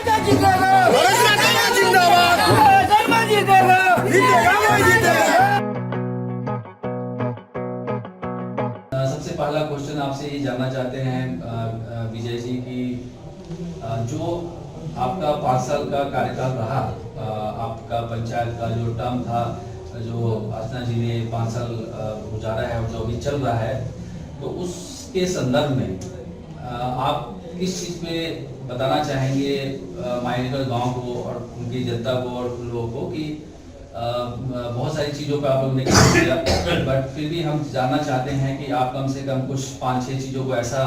सबसे पहला क्वेश्चन आपसे ये जानना चाहते हैं विजय जी की जो आपका 5 साल का कार्यकाल रहा, आपका पंचायत का जो टर्म था, जो अर्चना जी ने 5 साल गुजारा है और जो अभी चल रहा है, तो उसके संदर्भ में आप किस चीज़ पे बताना चाहेंगे मायनेगढ़ गांव को और उनकी जनता को और उन लोगों को कि बहुत सारी चीज़ों पे आप लोगों ने काम किया, बट फिर भी हम जानना चाहते हैं कि आप कम से कम कुछ 5-6 चीज़ों को ऐसा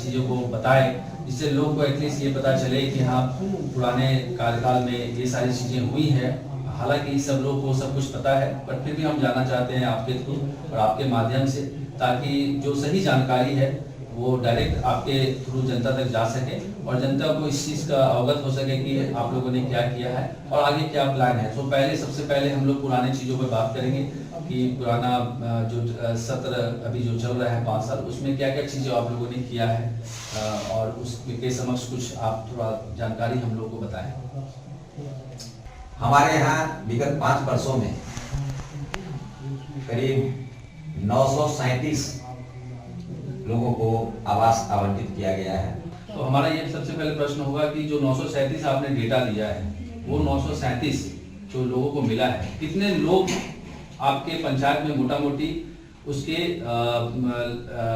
चीज़ों को बताएं जिससे लोगों को एटलीस्ट ये पता चले कि हाँ पुराने कार्यकाल में ये सारी चीज़ें हुई हैं। हालांकि सब लोगों को सब कुछ पता है, पर फिर भी हम जानना चाहते हैं आपके थ्रू और आपके माध्यम से, ताकि जो सही जानकारी है वो डायरेक्ट आपके थ्रू जनता तक जा सके और जनता को इस चीज़ का अवगत हो सके कि आप लोगों ने क्या किया है और आगे क्या प्लान है। तो सबसे पहले हम लोग पुराने चीज़ों पर बात करेंगे कि पुराना जो सत्र अभी जो चल रहा है 5 साल, उसमें क्या क्या चीज़ें आप लोगों ने किया है और उसके समक्ष कुछ आप थोड़ा जानकारी हम लोग को बताएं। हमारे यहाँ विगत 5 वर्षों में करीब 937 लोगों को आवास आवंटित किया गया है। तो हमारा ये सबसे पहले प्रश्न होगा कि जो 937 आपने डेटा दिया है, वो 937 जो लोगों को मिला है, कितने लोग आपके पंचायत में मोटा मोटी उसके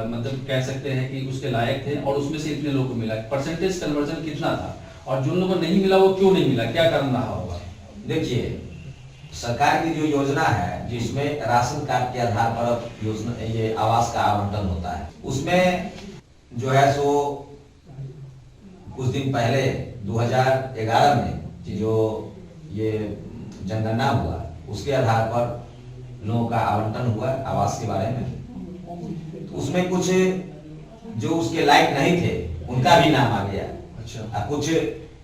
मतलब कह सकते हैं कि उसके लायक थे और उसमें से इतने लोगों को मिला, परसेंटेज कन्वर्जन कितना था और जिन लोगों को नहीं मिला वो क्यों नहीं मिला, क्या कारण रहा होगा? देखिए, सरकार की जो योजना है जिसमें राशन कार्ड के आधार पर योजना ये आवास का आवंटन होता है, उसमें जो है सो कुछ दिन पहले 2011 में जो ये जनगणना हुआ उसके आधार पर लोगों का आवंटन हुआ आवास के बारे में। तो उसमें कुछ जो उसके लायक नहीं थे उनका भी नाम आ गया। अच्छा। कुछ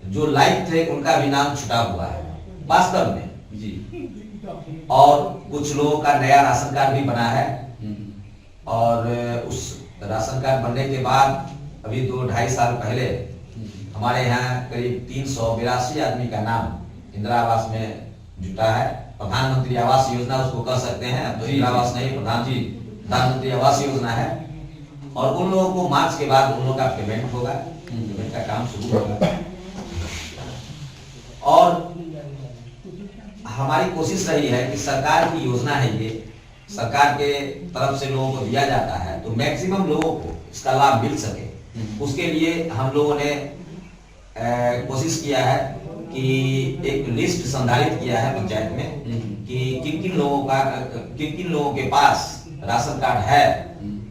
जो लायक थे उनका भी नाम छुटा हुआ है वास्तव में जी। और कुछ लोगों का नया राशन कार्ड भी बना है और उस राशन कार्ड बनने के बाद अभी 2-2.5 साल पहले हमारे यहाँ करीब 382 आदमी का नाम इंदिरा आवास में जुटा है। प्रधानमंत्री आवास योजना उसको कह सकते हैं, तो इंदिरा आवास नहीं, प्रधानमंत्री आवास योजना है। और उन लोगों को मार्च के बाद उन लोगों का पेमेंट होगा, पेमेंट का काम शुरू होगा। और हमारी कोशिश रही है कि सरकार की योजना है, ये सरकार के तरफ से लोगों को दिया जाता है तो मैक्सिमम लोगों को इसका लाभ मिल सके, उसके लिए हम लोगों ने कोशिश किया है कि एक लिस्ट संधारित किया है पंचायत में कि किन किन लोगों के पास राशन कार्ड है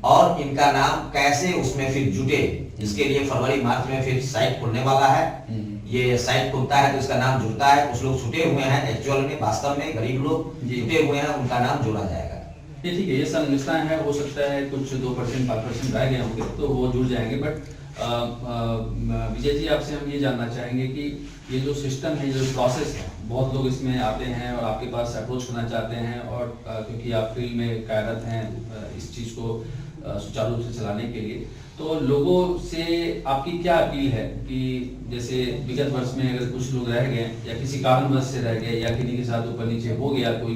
और इनका नाम कैसे उसमें फिर जुटे। इसके लिए फरवरी मार्च में फिर साइट खुलने वाला है। ये साइट खुलता है तो इसका नाम जुड़ता है। कुछ लोग छूटे हुए हैं, एक्चुअल में वास्तव में गरीब लोग छूटे हुए हैं, उनका नाम जोड़ा जाएगा। ये ठीक है, ये संरचना है, हो सकता है कुछ 2% 5% रह गए होंगे तो वो जुड़ जाएंगे। बट विजय जी आपसे हम ये जानना चाहेंगे कि ये जो सिस्टम है, जो प्रोसेस है, बहुत लोग इसमें आते हैं और आपके पास अप्रोच करना चाहते हैं और क्योंकि आप फील्ड में कार्यरत हैं इस चीज़ को सुचारू रूप से चलाने के लिए, तो लोगों से आपकी क्या अपील है कि जैसे विगत वर्ष में अगर कुछ लोग रह गए या किसी कारणवश से रह गए या किन्हीं के साथ ऊपर नीचे हो गया, कोई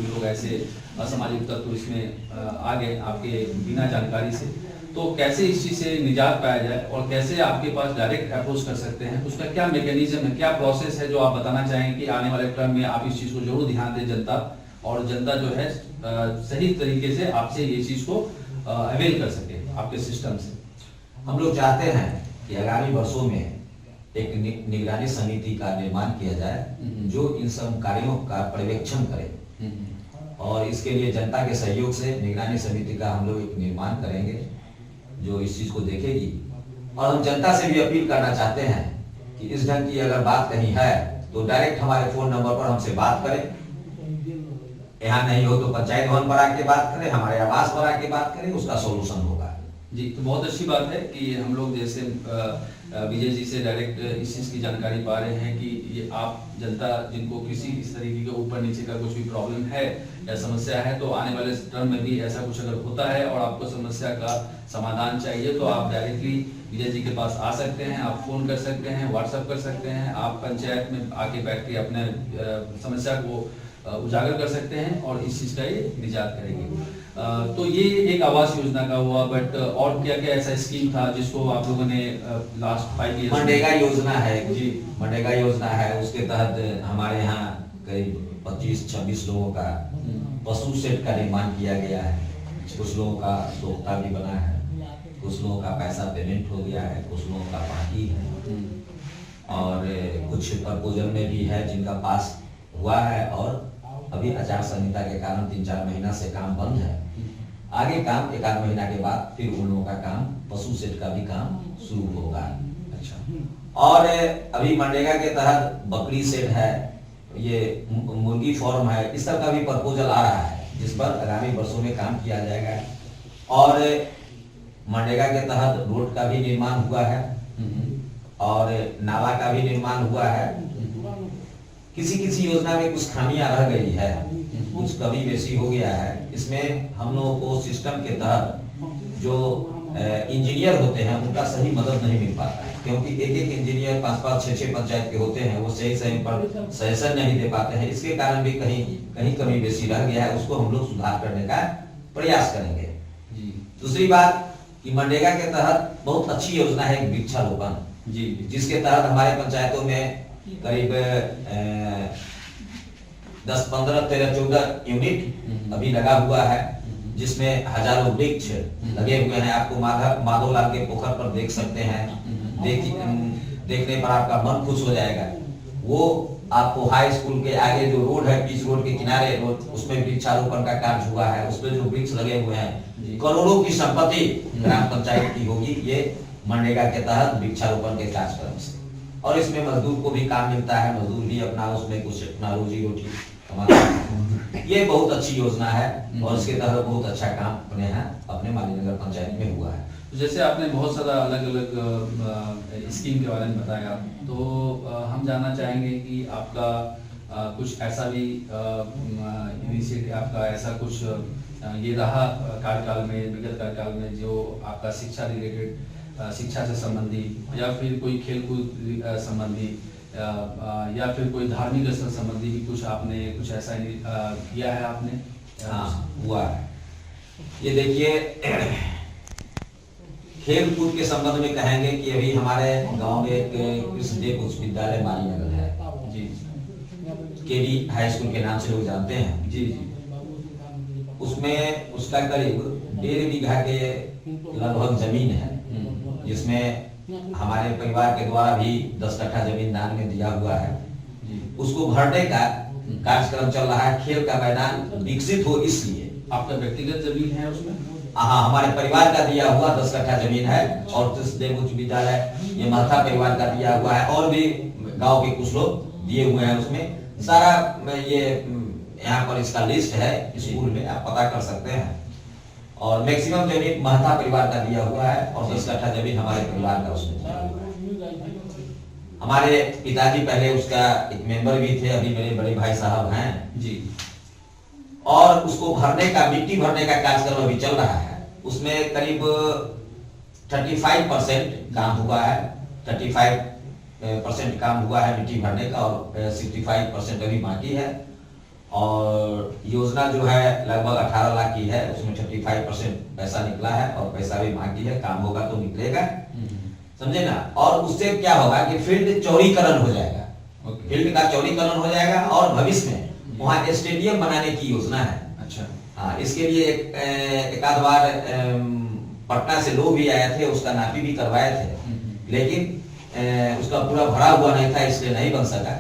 लोग ऐसे असामाजिक तत्व इसमें आ गए आपके बिना जानकारी से, तो कैसे इस चीज़ से निजात पाया जाए और कैसे आपके पास डायरेक्ट अप्रोच कर सकते हैं, उसका क्या मैकेनिज्म है, क्या प्रोसेस है जो आप बताना चाहेंगे कि आने वाले टर्म में आप इस चीज़ को जरूर ध्यान दें जनता, और जनता जो है सही तरीके से आपसे ये चीज़ को अवेल कर सके आपके सिस्टम से। हम लोग चाहते हैं कि आगामी वर्षों में एक निगरानी समिति का निर्माण किया जाए जो इन सब कार्यों का पर्यवेक्षण करे और इसके लिए जनता के सहयोग से निगरानी समिति का हम लोग एक निर्माण करेंगे जो इस चीज को देखेगी। और हम जनता से भी अपील करना चाहते हैं कि इस ढंग की अगर बात कहीं है तो डायरेक्ट हमारे फोन नंबर पर हमसे बात करें। यहाँ नहीं हो तो पंचायत भवन पर आके बात करें, हमारे आवास पर आके बात करें, उसका सोल्यूशन होगा। जी, तो बहुत अच्छी बात है कि हम लोग जैसे विजय जी से डायरेक्ट इस चीज़ की जानकारी पा रहे हैं कि ये आप जनता जिनको किसी इस तरीके के ऊपर नीचे का कुछ भी प्रॉब्लम है या समस्या है, तो आने वाले टर्म में भी ऐसा कुछ अगर होता है और आपको समस्या का समाधान चाहिए तो आप डायरेक्टली विजय जी के पास आ सकते हैं, आप फ़ोन कर सकते हैं, व्हाट्सअप कर सकते हैं, आप पंचायत में आके बैठ के अपने समस्या को उजागर कर सकते हैं और इस चीज़ का ये निजात करेंगे। तो ये एक आवास योजना का हुआ, बट और क्या क्या ऐसा स्कीम था जिसको आप लोगों ने लास्ट 5 ईयर्स मनरेगा योजना है जी, मनरेगा योजना है, उसके तहत हमारे यहाँ करीब 25-26 लोगों का पशु शेड का निर्माण किया गया है। कुछ लोगों का दोख्ता भी बना है, कुछ लोगों का पैसा पेमेंट हो गया है, कुछ लोगों का बाकी है और कुछ प्रपोजल में भी है जिनका पास हुआ है और अभी आचार संहिता के कारण 3-4 महीना से काम बंद है। आगे काम 1-8 महीना के बाद फिर उन लोगों का काम पशु शेड का भी काम शुरू होगा। अच्छा, और अभी मनरेगा के तहत बकरी शेड है, ये मुर्गी फार्म है, इस तरह का भी प्रपोजल आ रहा है जिस पर आगामी वर्षों में काम किया जाएगा। और मनरेगा के तहत रोड का भी निर्माण हुआ है और नाला का भी निर्माण हुआ है। किसी किसी योजना में कुछ खामियां रह गई है, कुछ कमी बेसी हो गया है। इसमें हम लोगों को सिस्टम के तहत जो इंजीनियर होते हैं उनका सही मदद नहीं मिल पाता है, क्योंकि एक एक इंजीनियर 5-5, 6-6 पंचायत के होते हैं, वो सही समय पर सजेशन नहीं दे पाते हैं। इसके कारण भी कहीं कहीं कमी बेसी रह गया है, उसको हम लोग सुधार करने का प्रयास करेंगे। दूसरी बात कि मनरेगा के तहत बहुत अच्छी योजना है वृक्षारोपण, जिसके तहत हमारे पंचायतों में करीब 10, 15, 13, 14 यूनिट अभी लगा हुआ है, जिसमें हजारों वृक्ष लगे हुए हैं। आपको माधोलाल के पोखर पर देख सकते हैं, देखने पर आपका मन खुश हो जाएगा। वो आपको हाई स्कूल के आगे जो रोड है, बीच रोड के किनारे रोड, उसमें वृक्षारोपण का कार्य हुआ है। उसमें जो वृक्ष लगे हुए हैं, करोड़ों की संपत्ति ग्राम पंचायत की होगी, ये मनरेगा के तहत वृक्षारोपण के कार्यक्रम से। और इसमें मजदूर को भी काम मिलता है, मजदूर भी अपना उसमें कुछ अपना रोजी रोटी कमाता है। ये बहुत अच्छी योजना है और इसके तहत बहुत अच्छा काम अपने यहाँ अपने मालीनगर पंचायत में हुआ है। तो जैसे आपने बहुत सारा अलग अलग स्कीम के बारे में बताया, तो हम जानना चाहेंगे कि आपका कुछ ऐसा भी इनिशिएटिव, आपका ऐसा कुछ ये रहा कार्यकाल में, विगत कार्यकाल में, जो आपका शिक्षा रिलेटेड, शिक्षा से संबंधी या फिर कोई खेलकूद संबंधी या फिर कोई धार्मिक स्थल संबंधी भी कुछ आपने कुछ ऐसा किया है आपने? हाँ, हुआ है। ये देखिए, खेल कूद के संबंध में कहेंगे कि अभी हमारे गांव में एक कृष्णदेव उच्च विद्यालय मालीनगर है जी, केडी हाई स्कूल के नाम से लोग जानते हैं जी। उसमें उसका करीब 1.5 बीघा के लगभग जमीन है, जिसमें हमारे परिवार के द्वारा भी 10 कट्ठा जमीन दान में दिया हुआ है। उसको भरने का कार्यक्रम चल रहा है। खेल का मैदान विकसित हो, इसलिए। आपका व्यक्तिगत जमीन है उसमें? हाँ, हमारे परिवार का दिया हुआ 10 कट्ठा जमीन है और कृष्णदेव उच्च विद्यालय ये महथा परिवार का दिया हुआ है और भी गांव के कुछ लोग दिए हुए हैं। उसमें सारा ये यहाँ पर इसका लिस्ट है, स्कूल में आप पता कर सकते हैं। और मैक्सिमम जमीन महता परिवार का दिया हुआ है और 10 कट्ठा जमीन हमारे परिवार का उसमें दिया हुआ है। हमारे पिताजी पहले उसका एक मेंबर भी थे, अभी मेरे बड़े भाई साहब हैं जी। और उसको भरने का, मिट्टी भरने का कार्यक्रम अभी चल रहा है। उसमें करीब 35% काम हुआ है, 35% काम हुआ है मिट्टी भरने का और 65% अभी बाकी है। और योजना जो है लगभग 18 लाख की है, उसमें 35% पैसा निकला है और पैसा भी बाकी है। काम होगा तो निकलेगा, समझे ना। और उससे क्या होगा कि फील्ड चौड़ीकरण हो जाएगा, फील्ड का चौड़ीकरण हो जाएगा और भविष्य में वहाँ स्टेडियम बनाने की योजना है। अच्छा, हाँ, इसके लिए एक आध बार पटना से लोग भी आए थे, उसका नापी भी करवाए थे, लेकिन उसका पूरा भरा हुआ नहीं था, इसलिए नहीं बन सका।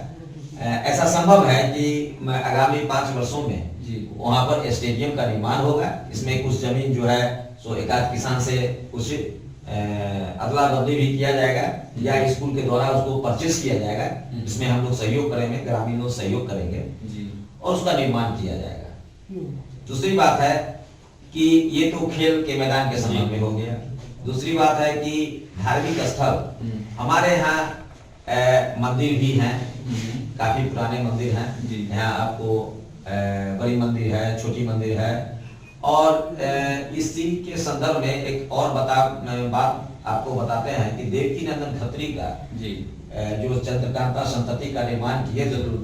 ऐसा संभव है कि आगामी 5 वर्षों में वहां पर स्टेडियम का निर्माण होगा। इसमें कुछ जमीन जो है सो एक आध किसान से कुछ अदला बदली भी किया जाएगा या स्कूल के द्वारा उसको परचेस किया जाएगा, जिसमें हम लोग सहयोग करेंगे, ग्रामीण लोग सहयोग करेंगे और उसका निर्माण किया जाएगा। दूसरी बात है कि ये तो खेल के मैदान के संबंध में हो गया। दूसरी बात है कि धार्मिक स्थल हमारे यहाँ मंदिर भी हैं, काफी पुराने मंदिर हैं। यहाँ आपको बड़ी मंदिर है, छोटी मंदिर है। और इस चीज के संदर्भ में एक और बात आपको बताते हैं कि देवकी नंदन खत्री का जो चंद्रकांता संतति का निर्माण किए जरूर,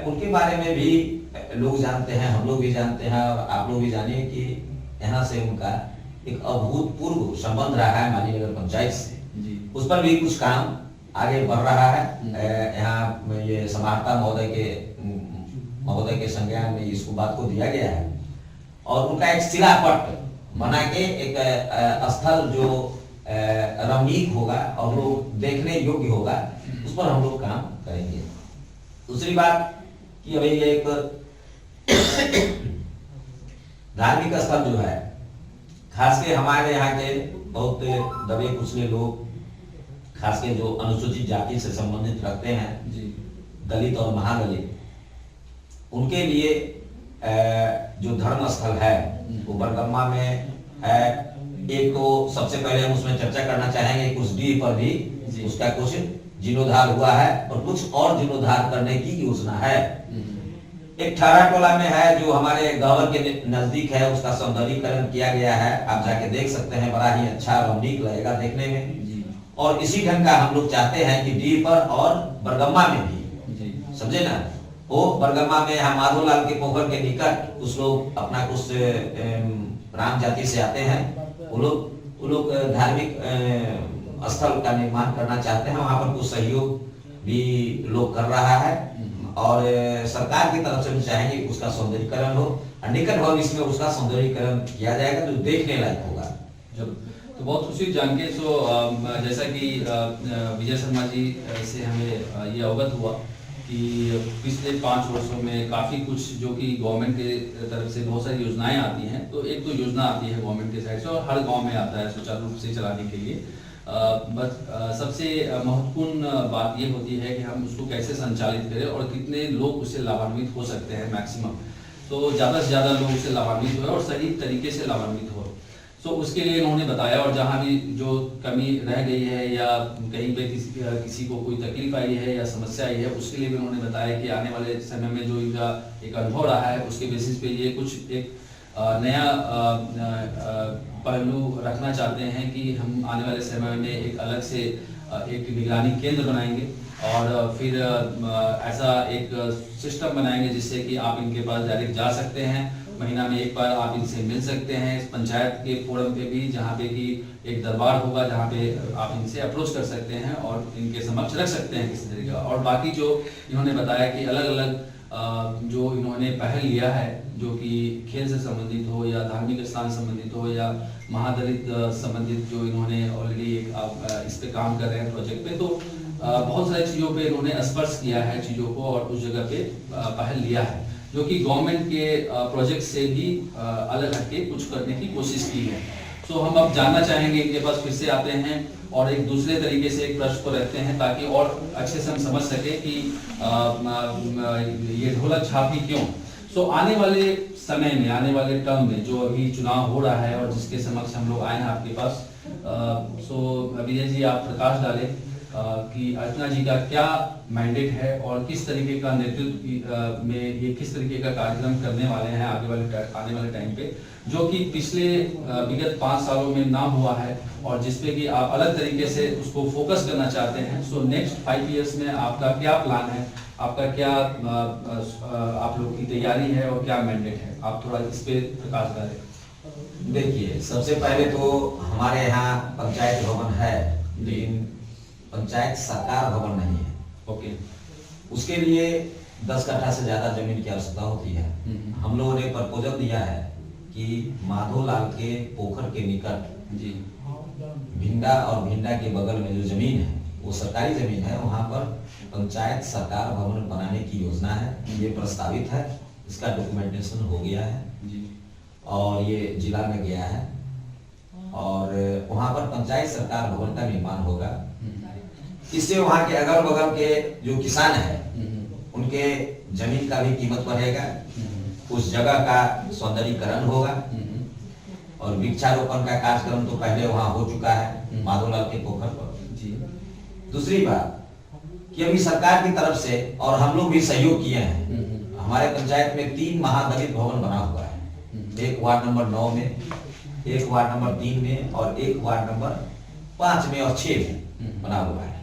उनके बारे में भी लोग जानते हैं, हम लोग भी जानते हैं और आप लोग भी जानिए कि यहाँ से उनका एक अभूतपूर्व संबंध रहा है माली नगर पंचायत से। उस पर भी कुछ काम आगे बढ़ रहा है। यहाँ ये समाहर्ता महोदय के संज्ञान में इसको बात को दिया गया है और उनका एक शिलापट बना के एक स्थल जो रमणीक होगा और लोग देखने योग्य होगा, उस पर हम लोग काम करेंगे। दूसरी बात कि अभी ये एक धार्मिक स्थल जो है, खास के हमारे यहाँ के बहुत दबे कुचले लोग, खास के जो अनुसूचित जाति से संबंधित रखते हैं, दलित और महादलित, उनके लिए जो धर्म स्थल है वो बरगम्मा में है। एक तो सबसे पहले हम उसमें चर्चा करना चाहेंगे कुछ डी पर भी उसका कुछ जीर्णोद्धार हुआ है और कुछ और जीर्णोद्धार करने की योजना है। एक ठारा टोला में है जो हमारे गहवर के नजदीक है, उसका सौंदर्यीकरण किया गया है, आप जाके देख सकते हैं, बड़ा ही अच्छा रमणीक लगेगा देखने में। और इसी ढंग का हम लोग चाहते हैं कि डी पर और बरगम्मा में भी, समझे ना, वो बरगम्मा में हम माधोलाल के पोखर के निकट कुछ लोग अपना कुछ राम जाति से आते हैं, वो लोग धार्मिक स्थल का निर्माण करना चाहते हैं। वहां पर कुछ सहयोग भी लोग कर रहा है और सरकार की तरफ से भी चाहेंगे कि उसका सौंदर्यीकरण हो और निकट भविष्य में उसका सौंदर्यीकरण किया जाएगा जो देखने लायक होगा। जब तो बहुत खुशी जान के, जैसा कि विजय शर्मा जी से हमें ये अवगत हुआ कि पिछले 5 वर्षों में काफ़ी कुछ जो कि गवर्नमेंट के तरफ से बहुत सारी योजनाएं आती हैं। तो एक तो योजना आती है गवर्नमेंट के साइड से और हर गांव में आता है सुचारू रूप से चलाने के लिए। बस सबसे महत्वपूर्ण बात ये होती है कि हम उसको कैसे संचालित करें और कितने लोग उससे लाभान्वित हो सकते हैं मैक्सिमम। तो ज़्यादा से ज़्यादा लोग उससे लाभान्वित हो और सही तरीके से लाभान्वित हो। तो उसके लिए इन्होंने बताया और जहाँ भी जो कमी रह गई है या कहीं पे किसी को कोई तकलीफ आई है या समस्या आई है, उसके लिए भी उन्होंने बताया कि आने वाले समय में जो इनका एक अनुभव रहा है उसके बेसिस पे ये कुछ एक नया पहलू रखना चाहते हैं कि हम आने वाले समय में एक अलग से एक निगरानी केंद्र बनाएंगे और फिर ऐसा एक सिस्टम बनाएंगे जिससे कि आप इनके पास डायरेक्ट जा सकते हैं, महीना में एक बार आप इनसे मिल सकते हैं इस पंचायत के फोरम पे भी, जहाँ पे कि एक दरबार होगा जहाँ पे आप इनसे अप्रोच कर सकते हैं और इनके समक्ष रख सकते हैं किसी तरीके का। और बाकी जो इन्होंने बताया कि अलग अलग जो इन्होंने पहल लिया है जो कि खेल से संबंधित हो या धार्मिक स्थान संबंधित हो या महादलित संबंधित, जो इन्होंने ऑलरेडी इस पे काम कर रहे हैं प्रोजेक्ट पे, तो बहुत सारी चीज़ों पे इन्होंने स्पर्श किया है चीज़ों को और उस जगह पे पहल लिया है जो कि गवर्नमेंट के प्रोजेक्ट से भी अलग हटके कुछ करने की कोशिश की है। तो हम अब जानना चाहेंगे, इनके पास फिर से आते हैं और एक दूसरे तरीके से एक प्रश्न को रखते हैं ताकि और अच्छे से हम समझ सके कि ये ढोलक छापी क्यों। सो आने वाले समय में, आने वाले टर्म में जो अभी चुनाव हो रहा है और जिसके समक्ष हम लोग आए हैं आपके पास, सो विजय जी आप प्रकाश डालें कि अर्चना जी का क्या मैंडेट है और किस तरीके का नेतृत्व में ये किस तरीके का कार्यक्रम करने वाले हैं आने वाले टाइम पे, जो कि पिछले विगत 5 सालों में ना हुआ है और जिसपे कि आप अलग तरीके से उसको फोकस करना चाहते हैं। सो नेक्स्ट 5 इयर्स में आपका क्या प्लान है, आपका क्या आप लोग की तैयारी है और क्या मैंडेट है, आप थोड़ा इस पे प्रकाश डालें। देखिए, सबसे पहले तो हमारे यहाँ पंचायत भवन है लेकिन पंचायत सरकार भवन नहीं है। ओके। उसके लिए 10 कट्ठा से ज्यादा जमीन की आवश्यकता होती है। हम लोगों ने प्रपोजल दिया है कि माधोलाल के पोखर के निकट जी भिंडा और भिंडा के बगल में जो जमीन है वो सरकारी जमीन है, वहां पर पंचायत सरकार भवन बनाने की योजना है। ये प्रस्तावित है, इसका डॉक्यूमेंटेशन हो गया है जी और ये जिला में गया है और वहां पर पंचायत सरकार भवन का निर्माण होगा। इससे वहां के अगल बगल के जो किसान है उनके जमीन का भी कीमत बढ़ेगा, उस जगह का सौंदर्यीकरण होगा और वृक्षारोपण का कार्यक्रम तो पहले वहाँ हो चुका है माधोलाल के पोखर पर जी। दूसरी बात कि अभी सरकार की तरफ से और हम लोग भी सहयोग किए हैं, हमारे पंचायत में 3 महादलित भवन बना हुआ है, एक वार्ड नंबर 9 में, एक वार्ड नंबर 3 में और एक वार्ड नंबर 5 में और 6 में बना हुआ है।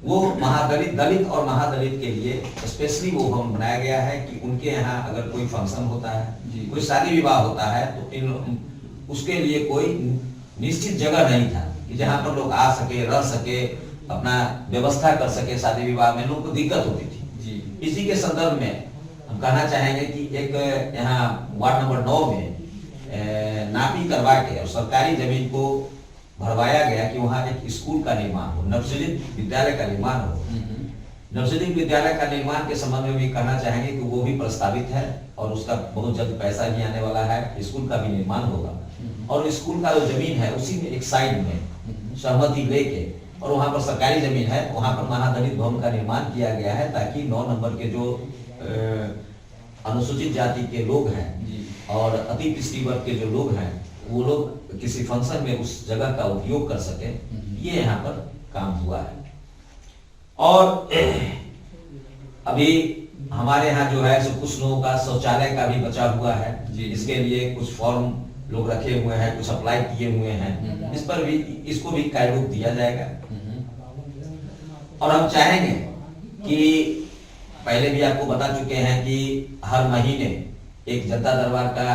वो महादलित, दलित और महादलित के लिए स्पेशली वो भवन बनाया गया है कि उनके यहाँ अगर कोई फंक्शन होता है, कोई शादी विवाह होता है, तो उसके लिए कोई निश्चित जगह नहीं था कि जहाँ पर लोग आ सके, रह सके, अपना व्यवस्था कर सके। शादी विवाह में लोग को दिक्कत होती थी जी। इसी के संदर्भ में हम कहना चाहेंगे कि एक यहाँ वार्ड नंबर 9 में नापी करवा के और सरकारी जमीन को भरवाया गया कि वहाँ एक स्कूल का निर्माण हो, नवसृजित विद्यालय का निर्माण हो। नवसृजित विद्यालय का निर्माण के संबंध में भी कहना चाहेंगे कि वो भी प्रस्तावित है और उसका बहुत जल्द पैसा भी आने वाला है, स्कूल का भी निर्माण होगा। और स्कूल का जो जमीन है उसी में एक साइड में सहमति लेके और वहाँ पर सरकारी जमीन है, वहाँ पर महादलित भवन का निर्माण किया गया है ताकि 9 नंबर के जो अनुसूचित जाति के लोग हैं और अति पिछड़ी वर्ग के जो लोग हैं वो लोग किसी फंक्शन में उस जगह का उपयोग कर सके। ये यहाँ पर काम हुआ है। और अभी हमारे यहाँ जो है सो कुछ लोगों का शौचालय का भी बचा हुआ है, इसके लिए कुछ फॉर्म लोग रखे हुए हैं, कुछ अप्लाई किए हुए हैं, इस पर भी इसको भी कार्य रूप दिया जाएगा। और हम चाहेंगे कि पहले भी आपको बता चुके हैं कि हर महीने एक जनता दरबार का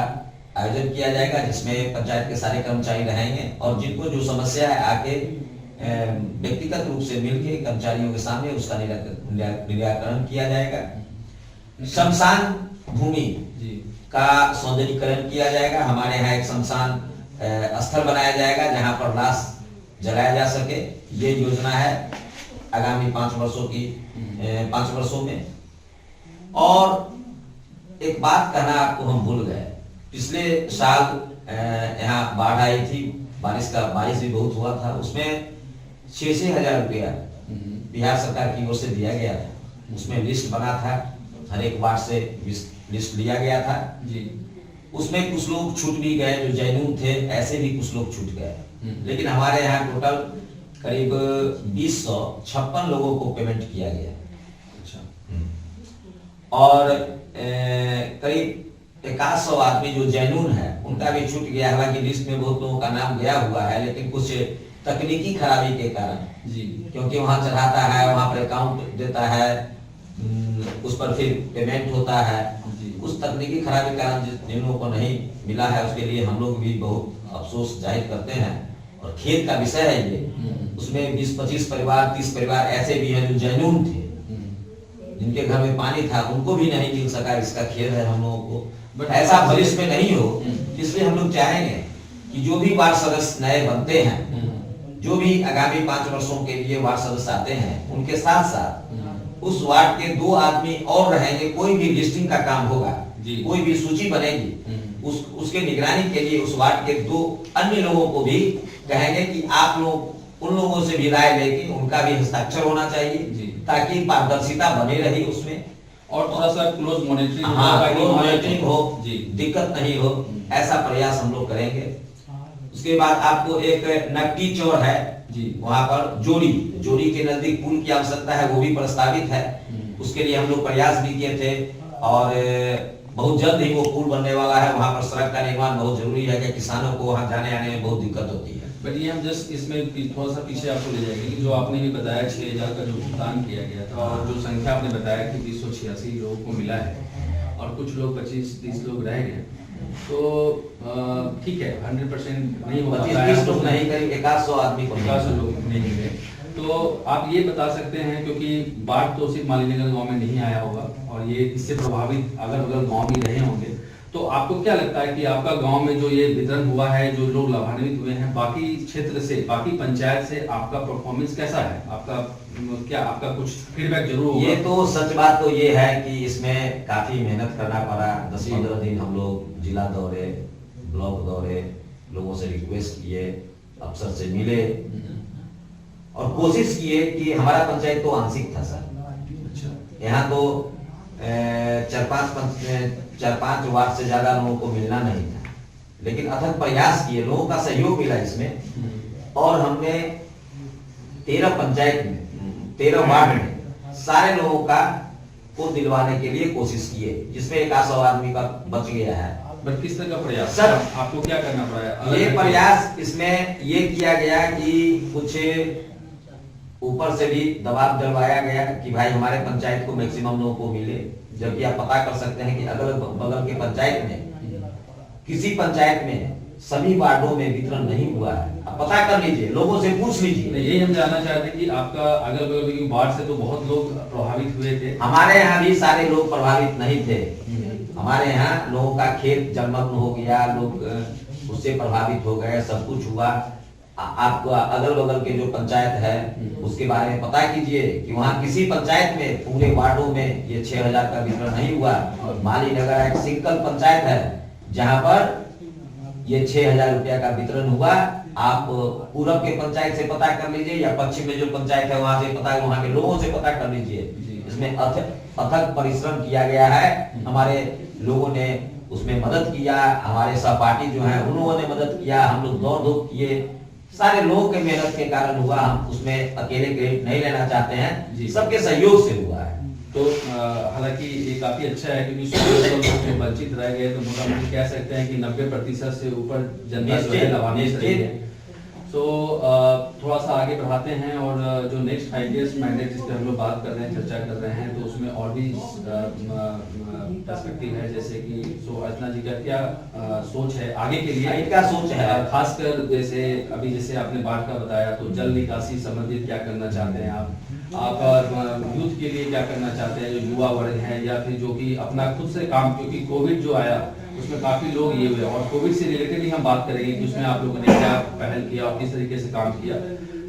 आयोजन किया जाएगा जिसमें पंचायत के सारे कर्मचारी रहेंगे और जिनको जो समस्या है आके व्यक्तिगत रूप से मिलके कर्मचारियों के सामने उसका निराकरण किया जाएगा। शमशान भूमि का सौंदर्यीकरण किया जाएगा। हमारे यहाँ एक शमशान स्थल बनाया जाएगा जहाँ पर लाश जलाया जा सके। ये योजना है आगामी 5 वर्षों में। और एक बात कहना आपको हम भूल गए, पिछले साल यहाँ बाढ़ आई थी, बारिश भी बहुत हुआ था, उसमें 6-6 हजार रुपया बिहार सरकार की ओर से दिया गया था। उसमें लिस्ट बना था, हर एक वार्ड से लिस्ट लिया गया था जी। उसमें कुछ लोग छूट भी गए जो जैनून थे, ऐसे भी कुछ लोग छूट गए। लेकिन हमारे यहाँ टोटल करीब 256 लोगों को पेमेंट किया गया। अच्छा। और करीब 100 आदमी जो जैनून है उनका भी छूट गया। हालांकि लिस्ट में बहुत लोगों का नाम गया हुआ है, लेकिन कुछ तकनीकी खराबी के कारण जी, क्योंकि वहाँ चढ़ाता है, वहाँ पर अकाउंट देता है, उस पर फिर पेमेंट होता है, उस तकनीकी खराबी के कारण जिन लोगों को नहीं मिला है उसके लिए हम लोग भी बहुत अफसोस जाहिर करते हैं। और खेत का विषय है ये, उसमें 20-25 परिवार 30 परिवार ऐसे भी हैं जो जैनून थे, जिनके घर में पानी था, उनको भी नहीं मिल सका। इसका खेद है हम लोगों को, बट ऐसा भविष्य में नहीं हो। इसलिए हम लोग चाहेंगे कि जो भी वार्ड सदस्य नए बनते हैं, जो भी आगामी 5 वर्षों के लिए वार्ड सदस्य आते हैं, उनके साथ साथ उस वार्ड के 2 आदमी और रहेंगे। कोई भी लिस्टिंग का काम होगा, कोई भी सूची बनेगी, उसके निगरानी के लिए उस वार्ड के 2 अन्य लोगों को भी कहेंगे कि आप लोग उन लोगों से भी राय लेके उनका भी हस्ताक्षर होना चाहिए ताकि पारदर्शिता बनी रही उसमें और थोड़ा सा क्लोज मॉनिटरिंग हो, दिक्कत नहीं हो, ऐसा प्रयास हम लोग करेंगे। उसके बाद आपको एक नकटी चौर है जी, वहाँ पर जोड़ी के नजदीक पुल की आवश्यकता है, वो भी प्रस्तावित है। उसके लिए हम लोग प्रयास भी किए थे और बहुत जल्द ही वो पुल बनने वाला है। वहाँ पर सड़क का निर्माण बहुत जरूरी है कि किसानों को वहाँ जाने आने में बहुत दिक्कत होती है। बट ये हम जस्ट इसमें थोड़ा सा पीछे आपको ले जाएंगे कि जो आपने भी बताया 6,000 का जो भुगतान किया गया था और जो संख्या आपने बताया कि 286 लोगों को मिला है और कुछ लोग 25-30 लोग रह गए, तो ठीक है 100% नहीं हो पाता है, 25-30 लोग नहीं, करीब 100 आदमी को 100 लोग नहीं मिले। तो आप ये बता सकते हैं, क्योंकि बाढ़ तो सिर्फ मालीनगर गांव में नहीं आया होगा और ये इससे प्रभावित अगल बगल गांव भी रहे होंगे, तो आपको क्या लगता है कि आपका गांव में जो ये वितरण हुआ है, जो लोग लाभान्वित हुए हैं, बाकी क्षेत्र से, बाकी पंचायत से आपका परफॉर्मेंस कैसा है? आपका कुछ फीडबैक जरूर होगा। ये तो सच बात तो ये है कि इसमें काफी मेहनत करना पड़ा। 10-15 दिन हम लोग जिला दौरे, ब्लॉक दौरे, लोगों से रिक्वेस्ट किए, अफसर से मिले और कोशिश किए कि हमारा पंचायत तो आंशिक था सर। अच्छा। यहाँ तो 4-5 वार्ड से ज्यादा लोगों को मिलना नहीं था, लेकिन अथक प्रयास किए, लोगों का सहयोग मिला इसमें, और हमने 13 पंचायत में 13 वार्ड में सारे लोगों का को दिलवाने के लिए कोशिश किए, जिसमें 100 आदमी का बच गया है। बट किस तरह का प्रयास सर, आपको क्या करना पड़ा? ये प्रयास इसमें ये किया गया कि कुछ ऊपर से भी दबाव डलवाया गया कि भाई हमारे पंचायत को मैक्सिमम लोगों को मिले, जबकि आप पता कर सकते हैं कि अगल बगल के पंचायत में किसी पंचायत में सभी वार्डों में वितरण नहीं हुआ है। आप पता कर लीजिए, लोगों से पूछ लीजिए। यही हम जानना चाहते हैं कि आपका अगल बगल की वार्ड से तो बहुत लोग प्रभावित हुए थे। हमारे यहाँ भी सारे लोग प्रभावित नहीं थे। हमारे यहाँ लोगों का खेत जलमग्न हो गया, लोग उससे प्रभावित हो गए, सब कुछ हुआ। आपको अगल बगल के जो पंचायत है उसके बारे में पता कीजिए कि वहाँ किसी पंचायत में पूरे वार्डों में ये 6000 का वितरण नहीं हुआ। और माली नगर एक सिंगल पंचायत है जहाँ पर ये 6000 रुपया का वितरण हुआ। आप पूरब के पंचायत से पता कर लीजिए या पश्चिम में जो पंचायत है वहां से पता, वहां के लोगों से पता कर लीजिए। इसमें अथक परिश्रम किया गया है। हमारे लोगों ने उसमें मदद किया, हमारे सहपाठी जो हैं उन लोगों ने मदद किया, हम लोग दौड़ धूप किए, सारे लोगों के मेहनत के कारण हुआ। हम उसमें अकेले क्रेडिट नहीं लेना चाहते हैं, सबके सहयोग से हुआ है। तो हालांकि ये काफी अच्छा है क्योंकि 16 लोग जो वंचित रह गए तो मोटा-मोटी कह सकते हैं कि 90% से ऊपर जनता जो है लाभान्वित रही है। तो थोड़ा सा आगे बढ़ाते हैं और जो नेक्स्ट 5 इयर्स मैंडेट जिस पर हम लोग बात कर रहे हैं, चर्चा कर रहे हैं, तो उसमें और भी पर्सपेक्टिव है, जैसे कि अर्चना जी का क्या सोच है आगे के लिए? क्या सोच है खासकर जैसे अभी जैसे आपने बाढ़ का बताया, तो जल निकासी संबंधित क्या करना चाहते हैं आप यूथ के लिए क्या करना चाहते हैं, जो युवा वर्ग है या फिर जो कि अपना खुद से काम, क्योंकि कोविड जो आया उसमें काफी लोग ये हुए और कोविड से रिलेटेड ही हम बात करेंगे कि उसमें आप लोगों ने क्या पहल किया और किस तरीके से काम किया।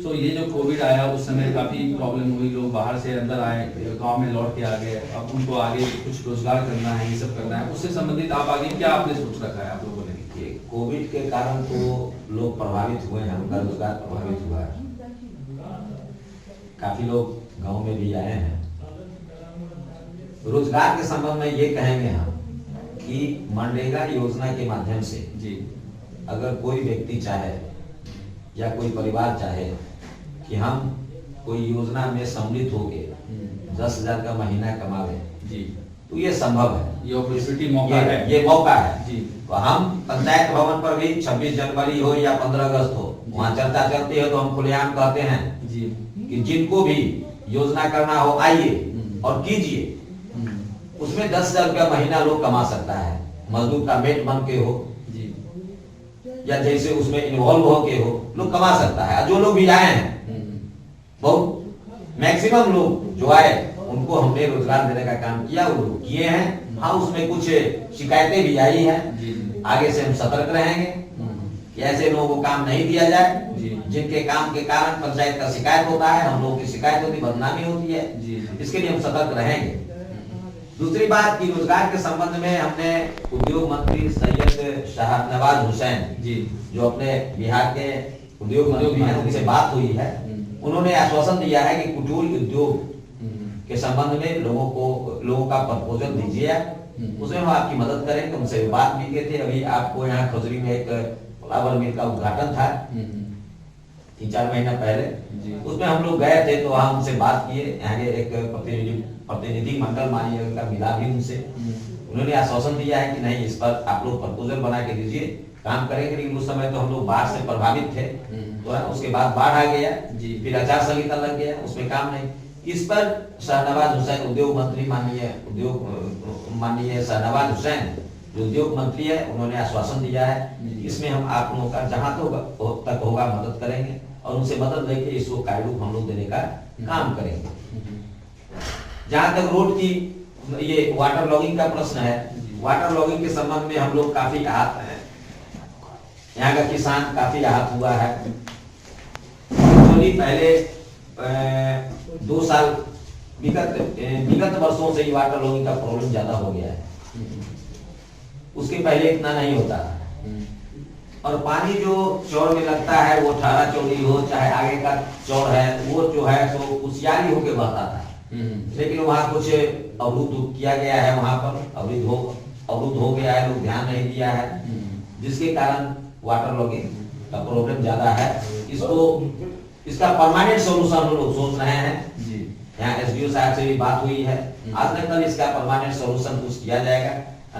सो ये जो कोविड आया उस समय काफी प्रॉब्लम हुई, लोग बाहर से अंदर आए, गांव में लौट के आ गए, अब उनको आगे कुछ रोजगार करना है, ये सब करना है, उससे संबंधित आप आगे क्या आपने सोच रखा है आप लोगों ने? कोविड के कारण तो लोग प्रभावित हुए हैं, उनका रोजगार प्रभावित हुआ है, काफी लोग गांव में भी आए हैं। रोजगार के संबंध में ये कहेंगे हम कि मनरेगा योजना के माध्यम से जी अगर कोई व्यक्ति चाहे या कोई परिवार चाहे कि हम कोई योजना में सम्मिलित होके 10,000 का महीना कमावे जी, तो ये संभव है, ये अपॉर्चुनिटी मौका है, ये मौका है जी। तो हम पंचायत भवन पर भी 26 जनवरी हो या 15 अगस्त हो, वहाँ चर्चा चलती है तो हम खुलेआम कहते हैं जी कि जिनको भी योजना करना हो आइए और कीजिए। उसमें 10,000 रुपया महीना लोग कमा सकता है, मजदूर का मेट बन के हो जी या जैसे उसमें इन्वॉल्व हो के हो, लोग कमा सकता है। जो लोग भी आए हैं, बहुत मैक्सिमम लोग जो आए उनको हमने रोजगार देने का काम किया, वो लोग किए हैं। हाँ, उसमें कुछ शिकायतें भी आई हैं, आगे से हम सतर्क रहेंगे कि ऐसे लोगों को काम नहीं दिया जाए जिनके काम के कारण पंचायत का शिकायत होता है, हम लोगों की शिकायत होती, बदनामी होती है, इसके लिए हम सतर्क रहेंगे। दूसरी बात की रोजगार के संबंध में हमने उद्योग मंत्री सैयद शाहनवाज हुसैन जी, जो अपने बिहार के उद्योग मंत्री हैं, उनसे बात हुई है। उन्होंने आश्वासन दिया है कि कुटीर उद्योग के संबंध में लोगों का प्रपोजल दीजिए, उसमें हम आपकी मदद करेंगे। उनसे बात भी किए थे। अभी आपको यहाँ खजूरी में एक फ्लावर मिल का उद्घाटन था 3-4 महीना पहले, उसमें हम लोग गए थे, तो वहाँ उनसे बात किए। यहाँ के एक प्रतिनिधि मंडल माननीय का मिला भी उनसे, उन्होंने आश्वासन दिया है कि नहीं, इस पर आप लोग प्रपोजल बना के दीजिए, काम करेंगे। लेकिन उस समय तो हम लोग बाढ़ से प्रभावित थे, तो उसके बाद बाढ़ आ गया, फिर आचार संहिता लग गया, उसमें काम नहीं। इस पर शाहनवाज हुसैन उद्योग मंत्री माननीय शाहनवाज हुसैन जो उद्योग मंत्री है, उन्होंने आश्वासन दिया है इसमें हम आप लोगों का जहां तक होगा मदद करेंगे और उनसे मदद लेके इसको कायरूप हम लोग देने का काम करेंगे। जहां तक रोड की ये वाटर लॉगिंग का प्रश्न है, वाटर लॉगिंग के संबंध में हम लोग काफी आहत हैं। यहाँ का किसान काफी आहत हुआ है। पहले 2 साल विगत वर्षों से वाटर लॉगिंग का प्रॉब्लम ज्यादा हो गया है, उसके पहले इतना नहीं होता था। और पानी जो चौड़ में लगता है, वो 18 चौड़ी हो चाहे आगे का चौड़ है, वो जो है तो कुशियारी होके बहता था। लेकिन वहाँ कुछ अवरुद्ध किया गया है, वहां पर अवरुद्ध हो गया है, लोग ध्यान नहीं दिया है। जिसके कारण वाटर लॉगिंग का प्रॉब्लम ज्यादा है। इसका परमानेंट सोल्यूशन हम लोग सोच रहे हैं जी। यहाँ एसडीओ साहब से भी बात हुई है, आज न कल इसका परमानेंट सोल्यूशन कुछ किया जाएगा,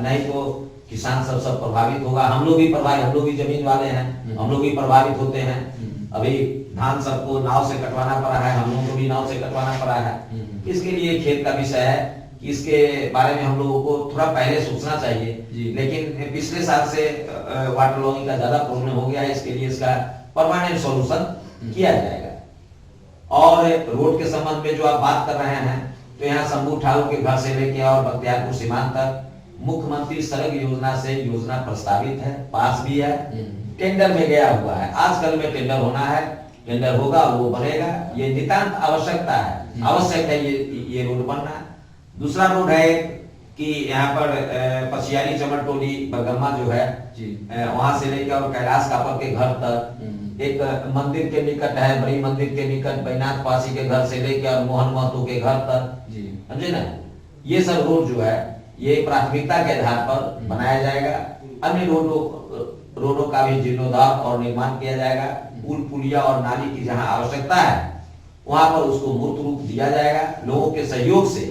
नहीं तो किसान सब प्रभावित होगा। हम लोग भी प्रभावित, हम लोग भी जमीन वाले हैं, हम लोग भी प्रभावित होते हैं। अभी धान सबको नाव से कटवाना पड़ा है, हम लोगों को भी नाव से कटवाना पड़ा है। इसके लिए खेत का विषय है कि इसके बारे में हम लोगों को थोड़ा पहले सोचना चाहिए, लेकिन पिछले साल से वाटर लॉगिंग का ज्यादा प्रॉब्लम हो गया है। इसके लिए इसका परमानेंट सॉल्यूशन किया जाएगा। और रोड के संबंध में जो आप बात कर रहे हैं, तो यहाँ शंभू ठाकुर के घर से लेके और बख्तियारपुर सीमांत तक मुख्यमंत्री सड़क योजना से योजना प्रस्तावित है, पास भी है, टेंडर में गया हुआ है। आजकल में टेंडर होना है, टेंडर होगा, वो बनेगा। ये नितांत आवश्यकता है, आवश्यक है ये रोड बनना। दूसरा रोड है कि यहाँ पर पछियारी चमर टोली बरगम्मा जो है वहां से लेकर और कैलाश कापर के घर तक, एक मंदिर के निकट है, बड़ी मंदिर के निकट बैनाथ पासी के घर से लेकर और मोहन महतो के घर तक, समझे ना। ये सब रोड जो है ये प्राथमिकता के आधार पर बनाया जाएगा। अन्य रोडों का भी जीर्णोद्धार और निर्माण किया जाएगा। पुल पुलिया और नाली की जहां आवश्यकता है वहां पर उसको मूर्त रूप दिया जाएगा। लोगों के सहयोग से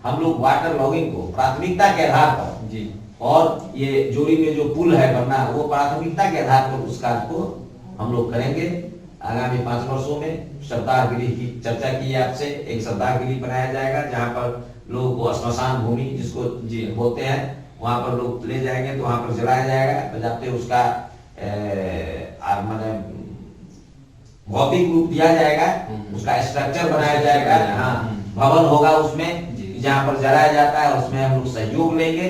हम लोग वाटर लॉगिंग को प्राथमिकता के आधार पर जी, और ये जोड़ी में जो पुल है बनना, वो प्राथमिकता के आधार पर उस कार्य को हम लोग करेंगे। आगामी 5 वर्षों में सरदार गृह की चर्चा की आपसे, एक सरदार गृह बनाया जाएगा जहां पर लोगों को श्मशान भूमि जिसको जी बोलते हैं, वहां पर लोग ले जाएंगे तो वहां पर जलाया जाएगा। बजाते उसका माने भौतिक रूप दिया जाएगा, उसका स्ट्रक्चर बनाया जाएगा। हाँ, भवन होगा उसमें जहां पर जलाया जाता है, उसमें हम लोग सहयोग लेंगे।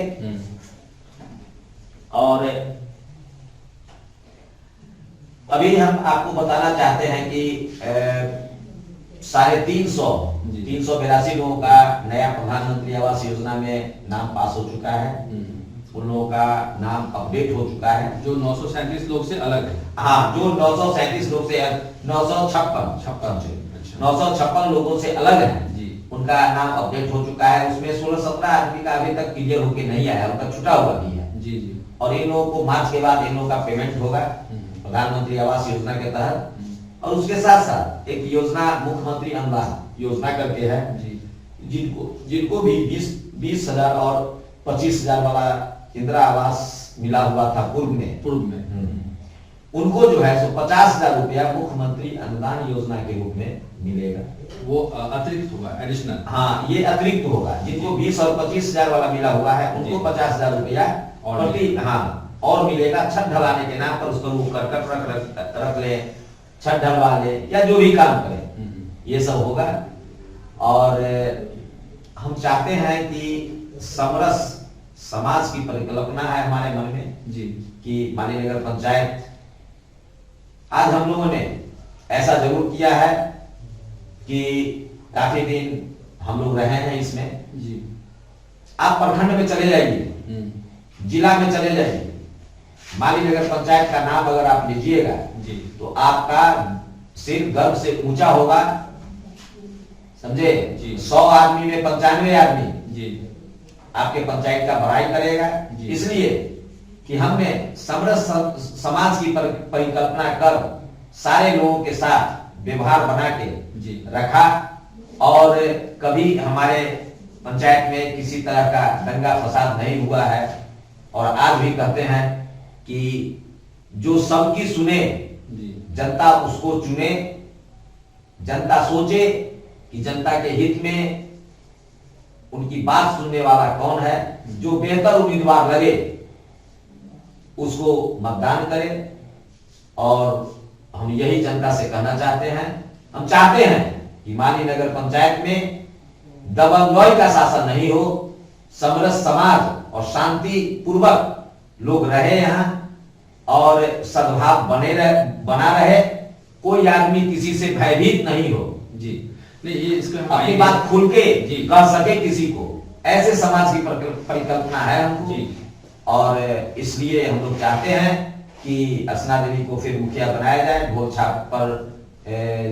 और अभी हम आपको बताना चाहते हैं कि 382 लोगों का नया प्रधानमंत्री आवास योजना में नाम पास हो चुका है। उन लोगों का नाम अपडेट हो चुका है, जो 937 लोग से अलग है। हाँ, जो 937 लोग से 956 लोगों से अलग है, उनका नाम अपडेट हो चुका है। उसमें 16-17 आदमी का अभी तक क्लियर होके नहीं आया, उनका छुटा हुआ भी है जी। और इन लोगों को मार्च के बाद इन लोगों का पेमेंट होगा प्रधानमंत्री आवास योजना के तहत। और उसके साथ साथ एक योजना मुख्यमंत्री अनुदान योजना करके है जिनको भी 20,000 और 25,000 वाला इंदिरा आवास मिला हुआ था पूर्व में, उनको जो है 50,000 रुपया मुख्यमंत्री अनुदान योजना के रूप में मिलेगा। वो अतिरिक्त होगा, एडिशनल। हाँ, ये अतिरिक्त होगा। जिनको 20 और 25,000 वाला मिला हुआ है उनको 50,000 रुपया प्रति और मिलेगा। छत ढलाने के नाम पर उसको वो करकट रख ले, छत ढलवा ले या जो भी काम करे, ये सब होगा। और हम चाहते हैं कि समरस समाज की परिकल्पना है हमारे मन में जी, कि माली नगर पंचायत, आज हम लोगों ने ऐसा जरूर किया है कि काफी दिन हम लोग रहे हैं इसमें जी। आप प्रखंड में चले जाइए, जिला में चले जाइए, माली नगर पंचायत का नाम अगर आप लीजिएगा तो आपका सिर गर्व से ऊंचा होगा, समझे। 100 आदमी में 95 आदमी जी आपके पंचायत का बड़ाई करेगा, इसलिए कि हमने समरस समाज की परिकल्पना कर सारे लोगों के साथ व्यवहार बना के रखा। और कभी हमारे पंचायत में किसी तरह का दंगा फसाद नहीं हुआ है। और आज भी कहते हैं कि जो सबकी सुने, जनता उसको चुने, जनता सोचे कि जनता के हित में उनकी बात सुनने वाला कौन है, जो बेहतर उम्मीदवार लगे उसको मतदान करें। और हम यही जनता से कहना चाहते हैं, हम चाहते हैं कि माली नगर पंचायत में दबंगई का शासन नहीं हो, समरस समाज और शांति पूर्वक लोग रहे यहाँ और सद्भाव बना रहे, कोई आदमी किसी से भयभीत नहीं हो जी। नहीं, ये इसको अपनी बात खुल के कह सके किसी को, ऐसे समाज की परिकल्पना है हमको। और इसलिए हम लोग चाहते हैं कि अर्चना देवी को फिर मुखिया बनाया जाए। ढोल छाप पर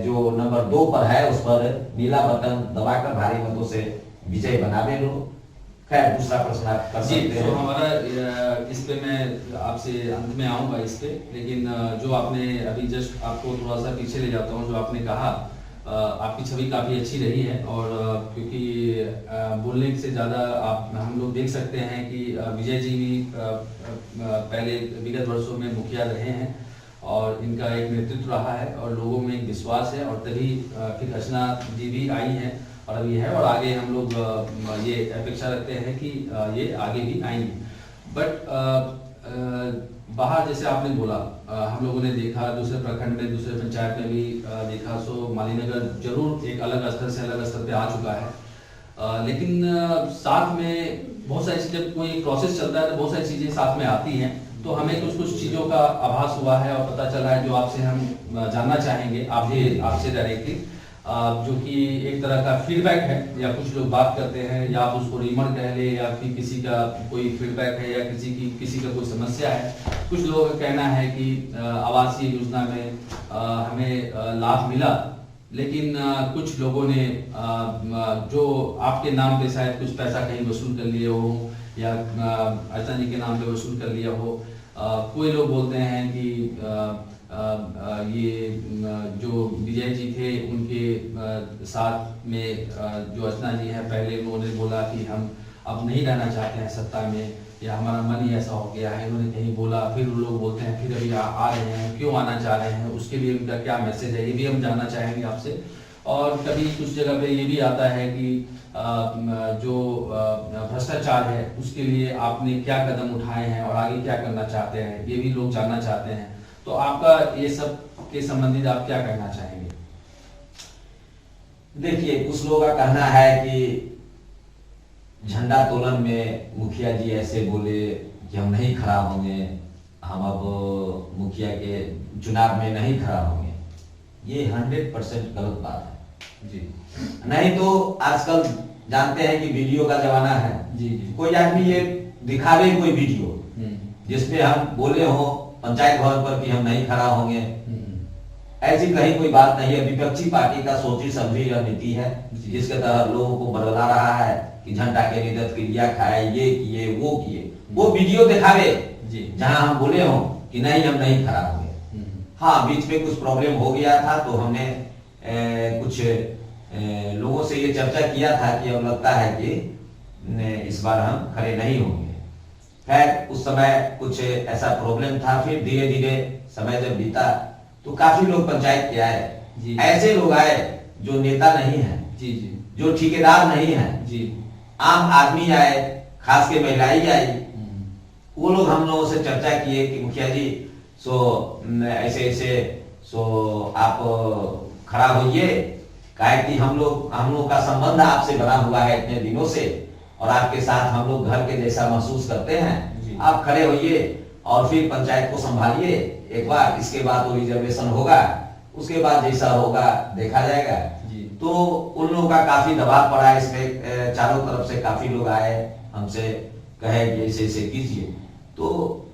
जो नंबर 2 पर है उस पर नीला बटन दबाकर भारी मतों से विजय बना दे लोग। खैर दूसरा प्रश्न आप कर जी, सकते तो हैं। हमारा इस पे मैं आपसे अंत में आऊँगा इस पे, लेकिन जो आपने अभी जस्ट आपको थोड़ा सा पीछे ले जाता हूँ, जो आपने कहा आपकी छवि काफ़ी अच्छी रही है, और क्योंकि बोलने से ज़्यादा आप हम लोग देख सकते हैं कि विजय जी भी पहले विगत वर्षों में मुखिया रहे हैं, और इनका एक नेतृत्व रहा है और लोगों में एक विश्वास है, और तभी फिर अर्चना जी भी आई हैं और अभी है, और आगे हम लोग ये अपेक्षा रखते हैं कि ये आगे भी आएंगे। बट बाहर जैसे आपने बोला, हम लोगों ने देखा दूसरे प्रखंड में, दूसरे पंचायत में भी देखा, सो मालीनगर जरूर एक अलग स्तर से अलग स्तर पे आ चुका है, लेकिन साथ में बहुत सारी चीज़ें, कोई प्रोसेस चलता है तो बहुत सारी चीज़ें साथ में आती हैं, तो हमें कुछ कुछ चीज़ों का आभास हुआ है और पता चला है, जो आपसे हम जानना चाहेंगे आपसे डायरेक्टली, जो कि एक तरह का फीडबैक है, या कुछ लोग बात करते हैं, या आप उसको रीमर कह ले, या फिर किसी का कोई फीडबैक है, या किसी का कोई समस्या है। कुछ लोगों का कहना है कि आवासीय योजना में हमें लाभ मिला, लेकिन कुछ लोगों ने जो आपके नाम पे शायद कुछ पैसा कहीं वसूल कर लिए हो, या अर्चना जी के नाम पे वसूल कर लिया हो। कोई लोग बोलते हैं कि ये जो विजय जी थे उनके साथ में जो अर्चना जी है, पहले उन्होंने बोला कि हम अब नहीं रहना चाहते हैं सत्ता में, या हमारा मन ही ऐसा हो गया है, इन्होंने कहीं बोला, फिर लोग बोलते हैं फिर अभी आ रहे हैं, क्यों आना चाह रहे हैं, उसके लिए उनका क्या मैसेज है, ये भी हम जानना चाहेंगे आपसे। और कभी कुछ जगह पे ये भी आता है कि जो भ्रष्टाचार है उसके लिए आपने क्या कदम उठाए हैं और आगे क्या करना चाहते हैं, ये भी लोग जानना चाहते हैं। तो आपका ये सब के संबंधित आप क्या कहना चाहेंगे? देखिए, कुछ लोगों का कहना है कि झंडा तोलन में मुखिया जी ऐसे बोले कि हम नहीं खड़ा होंगे, हम अब मुखिया के चुनाव में नहीं खड़ा होंगे। ये 100% गलत बात है जी। नहीं तो आजकल जानते हैं कि वीडियो का जमाना है। जी जी। कोई आदमी ये दिखावे कोई वीडियो जिसमें हम बोले हो पंचायत भवन पर कि हम नहीं खड़ा होंगे, ऐसी कहीं कोई बात नहीं है। विपक्षी पार्टी का सोची समझी रणनीति है, जिसके तहत लोगों को बरगला रहा है कि झंडा के निदत क्रिया खाए, ये किए वो किए, वो वीडियो दिखावे जहां हम बोले हो कि नहीं हम नहीं खड़ा होंगे। हाँ, बीच में कुछ प्रॉब्लम हो गया था तो हमने कुछ लोगों से ये चर्चा किया था कि अब लगता है कि इस बार हम खड़े नहीं होंगे। खैर उस समय कुछ ऐसा प्रॉब्लम था, फिर धीरे धीरे समय जब बीता तो काफी लोग पंचायत के आए। ऐसे लोग आए जो नेता नहीं है, जी जी, जो ठेकेदार नहीं है, जी, आम आदमी आए, खास के महिलाएं आई। वो लोग हम लोगों से चर्चा किए कि मुखिया जी ऐसे ऐसे आप खड़ा होइए, काहे कि हम लोग का संबंध आपसे बना हुआ है इतने दिनों से, और आपके साथ हम लोग घर के जैसा महसूस करते हैं। आप खड़े होइए और फिर पंचायत को संभालिए एक बार, इसके बाद वो रिजर्वेशन होगा, उसके बाद जैसा होगा देखा जाएगा। तो उन लोगों का काफी दबाव पड़ा इसमें, चारों तरफ से काफी लोग आए हमसे कहे कि ऐसे ऐसे कीजिए, तो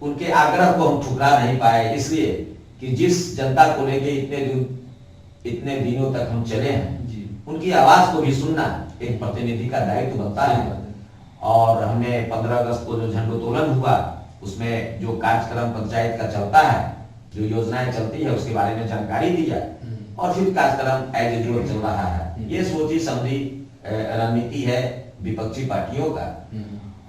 उनके आग्रह को हम ठुकरा नहीं पाए, इसलिए कि जिस जनता को लेके इतने दिनों तक हम चले हैं, उनकी आवाज को भी सुनना एक प्रतिनिधि का दायित्व बनता है। और हमने 15 अगस्त को जो झंडोत्तोलन हुआ, उसमें जो कार्यक्रम पंचायत का चलता है, जो योजनाएं चलती है, उसके बारे में जानकारी दिया, और फिर कार्यक्रम एज यूजुअल चल रहा है। ये सोची समझी रणनीति है विपक्षी पार्टियों का,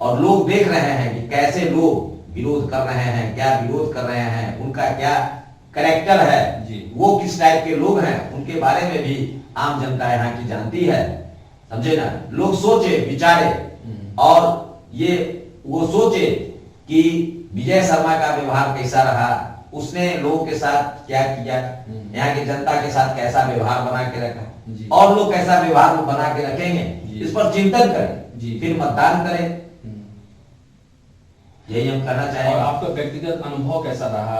और लोग देख रहे हैं कि कैसे लोग विरोध कर रहे हैं, क्या विरोध कर रहे हैं, उनका क्या कैरेक्टर है, वो किस टाइप के लोग हैं, उनके बारे में भी आम जनता यहाँ की जानती है। समझे ना, लोग सोचे विचारे, और ये वो सोचे कि विजय शर्मा का व्यवहार कैसा रहा, उसने लोगों के साथ क्या किया, यहाँ की जनता के साथ कैसा व्यवहार बना के रखा, और लोग कैसा व्यवहार बना के रखेंगे, इस पर चिंतन करें, फिर मतदान करें। यही हम करना चाहेंगे। और आपका व्यक्तिगत अनुभव कैसा रहा?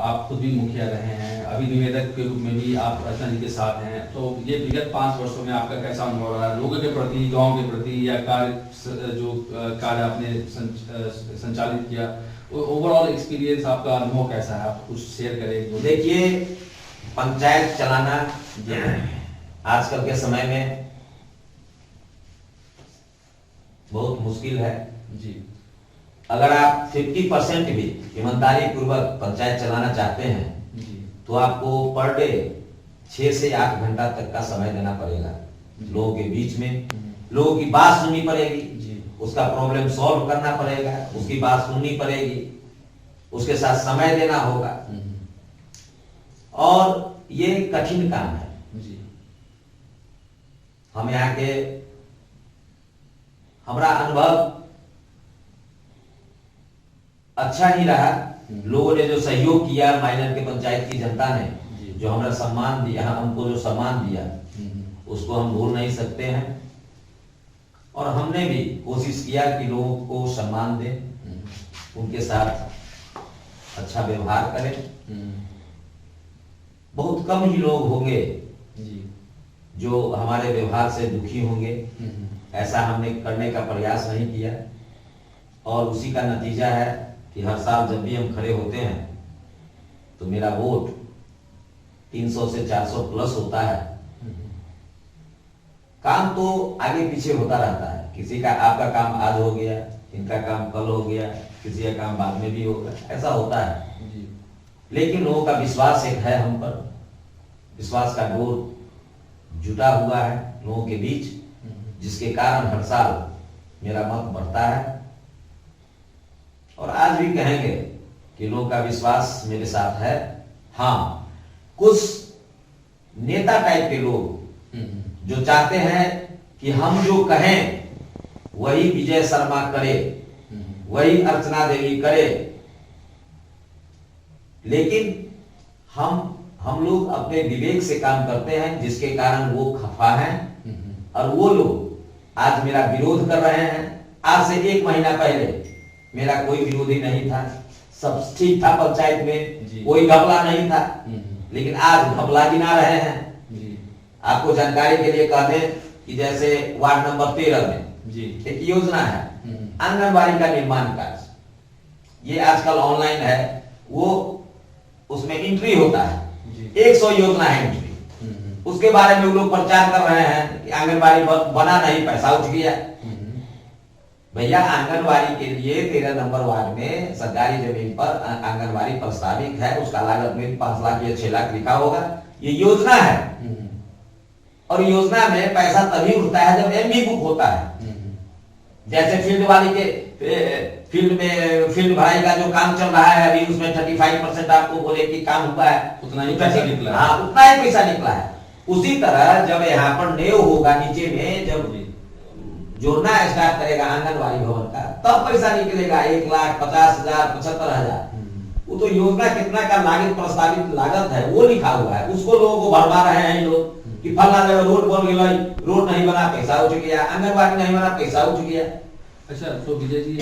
आप खुद भी मुखिया रहे हैं, अभी निवेदक के रूप में भी आप अर्चना जी के साथ हैं, तो ये विगत 5 वर्षों में आपका कैसा अनुभव रहा, लोगों के प्रति, गांव के प्रति, या कार्य आपने संचालित किया, ओवरऑल एक्सपीरियंस आपका अनुभव कैसा है? आप कुछ शेयर करें। देखिए, पंचायत चलाना आजकल के समय में बहुत मुश्किल है जी। अगर आप 50% भी ईमानदारी पूर्वक पंचायत चलाना चाहते हैं जी। तो आपको पर डे 6 से 8 घंटा तक का समय देना पड़ेगा लोगों के बीच में, लोगों की बात सुननी पड़ेगी जी। उसका प्रॉब्लम सॉल्व करना पड़ेगा, उसकी बात सुननी पड़ेगी, उसके साथ समय देना होगा और ये कठिन काम है जी। हम यहाँ के हमारा अनुभव अच्छा ही रहा। लोगों ने जो सहयोग किया, माइनर के पंचायत की जनता ने जो हमारा सम्मान दिया, हमको जो सम्मान दिया उसको हम भूल नहीं सकते हैं और हमने भी कोशिश किया कि लोगों को सम्मान दें, उनके साथ अच्छा व्यवहार करें। बहुत कम ही लोग होंगे जो हमारे व्यवहार से दुखी होंगे, ऐसा हमने करने का प्रयास नहीं किया और उसी का नतीजा है कि हर साल जब भी हम खड़े होते हैं तो मेरा वोट 300 से 400 प्लस होता है। काम तो आगे पीछे होता रहता है, किसी का आपका काम आज हो गया, इनका काम कल हो गया, किसी का काम बाद में भी होगा, ऐसा होता है जी। लेकिन लोगों का विश्वास एक है हम पर, विश्वास का डोर जुटा हुआ है लोगों के बीच, जिसके कारण हर साल मेरा मत बढ़ता है और आज भी कहेंगे कि लोगों का विश्वास मेरे साथ है। हाँ, कुछ नेता टाइप के लोग जो चाहते हैं कि हम जो कहें वही विजय शर्मा करे, वही अर्चना देवी करे, लेकिन हम लोग अपने विवेक से काम करते हैं जिसके कारण वो खफा हैं और वो लोग आज मेरा विरोध कर रहे हैं। आज से 1 महीना पहले मेरा कोई विरोधी नहीं था, सब ठीक था पंचायत में, कोई घपला नहीं था, लेकिन आज घपला गिना रहे हैं। आपको जानकारी के लिए कह दें कि जैसे वार्ड नंबर 13 में एक योजना है आंगनबाड़ी का निर्माण कार्य, ये आजकल ऑनलाइन है, वो उसमें एंट्री होता है, 100 योजना है एंट्री, उसके बारे में लोग प्रचार कर रहे हैं कि आंगनबाड़ी बना नहीं, पैसा उठ गया। भैया आंगनबाड़ी के लिए 13 नंबर वार्ड में सरकारी जमीन पर आंगनबाड़ी प्रस्तावित है, उसका लागत में 5 लाख या 6 लाख लिखा होगा, ये योजना है और योजना में पैसा तभी उठता है जब एमबी बुक होता है। जैसे फील्ड वाली के फील्ड भराई का जो काम चल रहा है अभी, उसमें 35% आपको बोले कि काम हुआ है, उतना ही पैसा निकला है। हाँ, उतना ही पैसा निकला है। उसी तरह जब यहाँ पर नेव होगा नीचे में, जब जोड़ना स्टार्ट करेगा आंगनबाड़ी भवन का, तब पैसा निकलेगा 1,50,000 75,000। वो तो योजना कितना का लागत प्रस्तावित लागत है वो लिखा हुआ है, उसको लोगों को भरवा रहे हैं लोग कि फलना जगह रोड बन गया, रोड नहीं बना पैसा उठ गया, आंगनबाड़ी नहीं बना पैसा उठ गया। अच्छा, तो विजय जी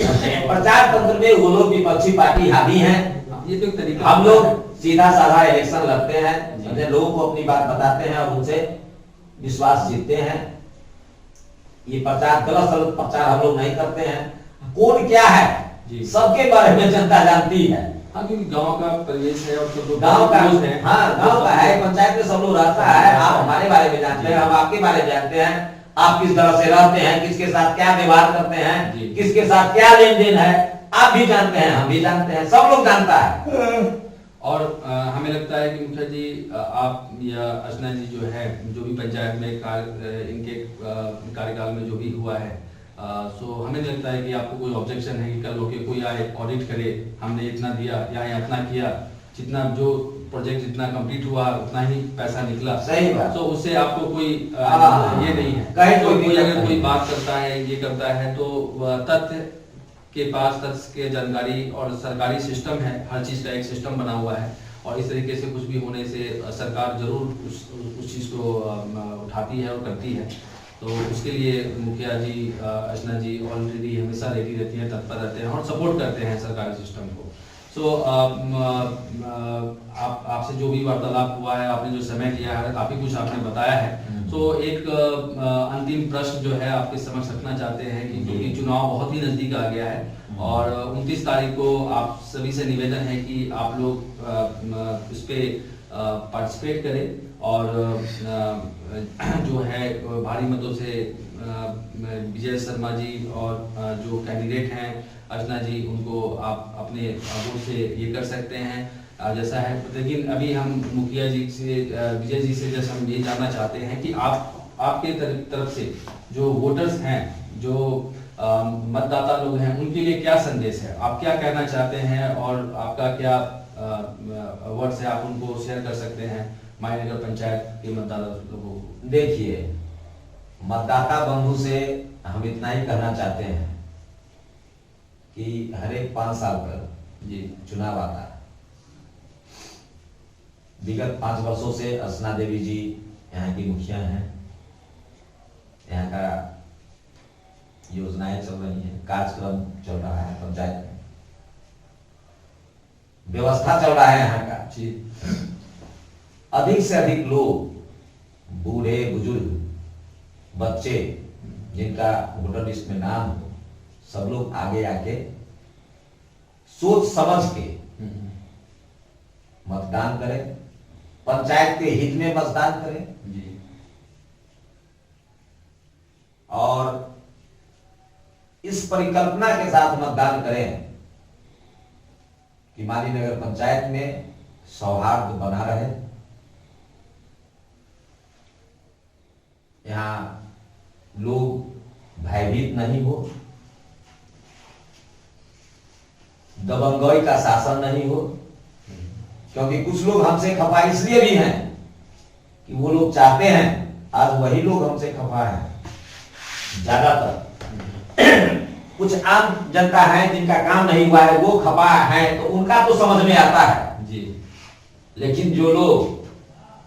प्रचार तंत्र में वो लोग विपक्षी पार्टी हावी हैं, ये तो एक तरीका, हम लोग सीधा साधा इलेक्शन लड़ते हैं, लोगों को अपनी बात बताते हैं और उनसे विश्वास जीतते हैं। ये प्रचार गलत प्रचार हम लोग नहीं करते हैं। कौन क्या है सबके बारे में जनता जानती है। हाँ, क्योंकि गांव का परिवेश है और सब लोग गांव का है। हाँ, गांव का है, पंचायत में सब लोग रहता है। आप हमारे बारे में जानते हैं, हम आपके बारे में जानते हैं, आप किस तरह से रहते हैं, किसके साथ क्या व्यवहार करते हैं, किसके साथ क्या लेन देन है, आप भी जानते हैं, हम भी जानते हैं, सब लोग जानता है। और हमें लगता है कि मुखिया जी आप या अर्चना जी जो है, जो भी पंचायत में इनके कार्यकाल में जो भी हुआ है, सो हमें लगता है कि आपको कोई ऑब्जेक्शन है कि कल होके कोई आए ऑडिट करे, हमने इतना दिया या इतना किया, जितना जो प्रोजेक्ट जितना कंप्लीट हुआ उतना ही पैसा निकला, सही बात। तो उससे आपको कोई ये नहीं है, कोई अगर कोई बात करता है, ये करता है, तो तथ्य के पास तथ्य के जानकारी और सरकारी सिस्टम है, हर चीज का एक सिस्टम बना हुआ है और इस तरीके से कुछ भी होने से सरकार जरूर उस चीज को उठाती है और करती है। तो उसके लिए मुखिया जी, अर्चना जी ऑलरेडी हमेशा रेडी रहती हैं, तत्पर रहते हैं और सपोर्ट करते हैं सरकारी सिस्टम को। सो आपसे जो भी वार्तालाप हुआ है, आपने जो समय दिया है, काफी कुछ आपने बताया है। तो एक अंतिम प्रश्न जो है आपके समक्ष रखना चाहते हैं कि क्योंकि चुनाव बहुत ही नजदीक आ गया है और 29 तारीख को आप सभी से निवेदन है कि आप लोग इस पे पार्टिसिपेट करें और जो है भारी मतों से विजय शर्मा जी और जो कैंडिडेट हैं अर्चना जी, उनको आप अपने वोट से ये कर सकते हैं जैसा है। लेकिन अभी हम मुखिया जी से, विजय जी से जैसा हम ये जानना चाहते हैं कि आपके तरफ से जो वोटर्स हैं, जो मतदाता लोग हैं, उनके लिए क्या संदेश है, आप क्या कहना चाहते हैं और आपका क्या वर्ड से आप उनको शेयर कर सकते हैं मायनगर पंचायत के मतदाता लोगों को? देखिए, मतदाता बंधु से हम इतना ही कहना चाहते हैं कि हर एक 5 साल पर जी चुनाव आता है। विगत 5 वर्षों से अर्चना देवी जी यहाँ की मुखिया हैं, यहाँ का योजनाएं चल रही हैं, कार्यक्रम चल रहा है पंचायत में, व्यवस्था चल रहा है यहाँ का। जी, अधिक से अधिक लोग, बूढ़े बुजुर्ग, बच्चे जिनका वोटर लिस्ट में नाम हो, सब लोग आगे आके सोच समझ के मतदान करें, पंचायत के हित में मतदान करें जी। और इस परिकल्पना के साथ मतदान करें कि मालीनगर पंचायत में सौहार्द बना रहे, यहाँ लोग भयभीत नहीं हो, दबंगई का शासन नहीं हो। क्योंकि कुछ लोग हमसे खफा इसलिए भी हैं कि वो लोग चाहते हैं, आज वही लोग हमसे खफा हैं ज्यादातर। कुछ आम जनता है जिनका काम नहीं हुआ है, वो खफा है, तो उनका तो समझ में आता है जी। लेकिन जो लोग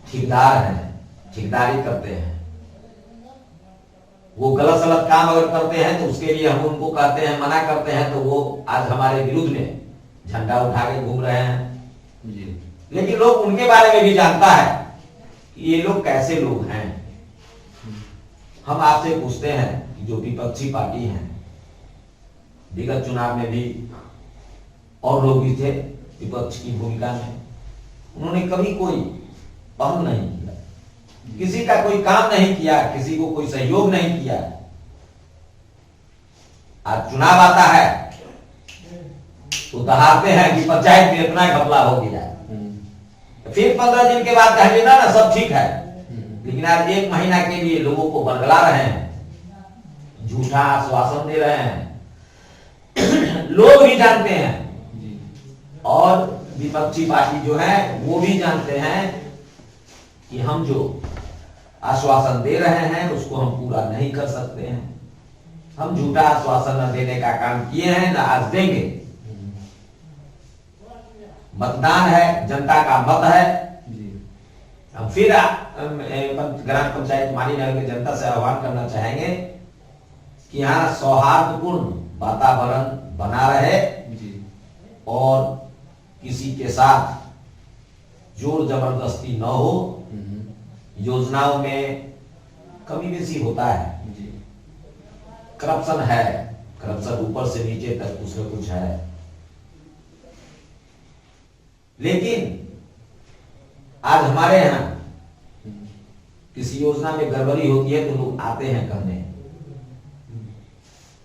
ठेकेदार हैं, ठेकेदारी करते हैं, वो गलत सलत काम अगर करते हैं तो उसके लिए हम उनको कहते हैं, मना करते हैं, तो वो आज हमारे विरुद्ध में झंडा उठा के घूम रहे हैं जी। लेकिन लोग उनके बारे में भी जानता है कि ये लोग कैसे लोग हैं। हम आपसे पूछते हैं कि जो विपक्षी पार्टी हैं, विगत चुनाव में भी और लोग भी थे विपक्ष की भूमिका में, उन्होंने कभी कोई पहल नहीं किया, किसी का कोई काम नहीं किया, किसी को कोई सहयोग नहीं किया। आज चुनाव आता है तो दहाड़ते हैं कि पंचायत में इतना घपला हो गया, फिर 15 दिन के बाद कह देना ना सब ठीक है। लेकिन आज 1 महीना के लिए लोगों को बरगला रहे हैं, झूठा आश्वासन दे रहे हैं। लोग भी जानते हैं और विपक्षी पार्टी जो है वो भी जानते हैं कि हम जो आश्वासन दे रहे हैं उसको हम पूरा नहीं कर सकते हैं। हम झूठा आश्वासन न देने का काम किए हैं, न आज देंगे। मतदान है, जनता का मत है। हम फिर ग्राम पंचायत मालीनगर की जनता से आह्वान करना चाहेंगे कि यहाँ सौहार्दपूर्ण वातावरण बना रहे और किसी के साथ जोर जबरदस्ती न हो। योजनाओं में कमी बेसी होता है, करप्शन है, करप्शन ऊपर से नीचे तक कुछ न कुछ है, लेकिन आज हमारे यहाँ किसी योजना में गड़बड़ी होती है तो लोग आते हैं कहने।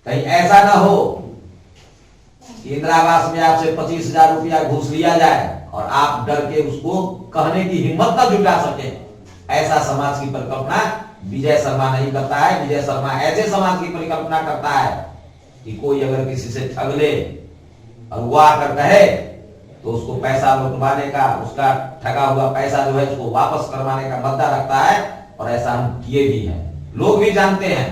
कहीं ऐसा ना हो कि इंदिरा आवास में आपसे 25,000 रुपया घूस लिया जाए और आप डर के उसको कहने की हिम्मत न जुटा सके। ऐसा समाज की परिकल्पना विजय शर्मा नहीं करता है। विजय शर्मा ऐसे समाज की परिकल्पना करता है कि कोई अगर किसी से ठग ले और वो आकर कहे तो उसको पैसा लौटवाने का, उसका ठगा हुआ पैसा जो है उसको वापस करवाने का मुद्दा रखता है। और ऐसा हम किए भी हैं, लोग भी जानते हैं।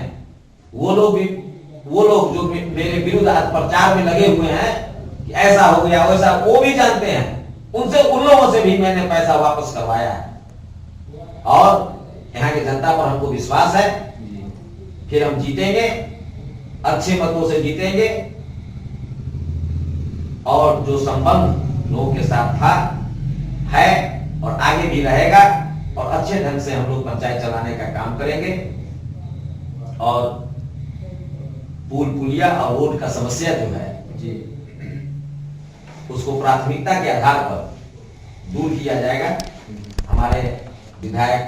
वो लोग जो मेरे विरुद्ध आज प्रचार में लगे हुए हैं कि ऐसा हो गया वैसा, वो भी जानते हैं। उनसे, उन लोगों से भी मैंने पैसा वापस करवाया है और यहाँ की जनता पर हमको विश्वास है। फिर हम जीतेंगे, अच्छे मतों से जीतेंगे और जो संबंध लोगों के साथ था, है और आगे भी रहेगा और अच्छे ढंग से हम लोग पंचायत चलाने का काम करेंगे और पुल पुलिया और रोड का समस्या जो है उसको प्राथमिकता के आधार पर दूर किया जाएगा। हमारे विधायक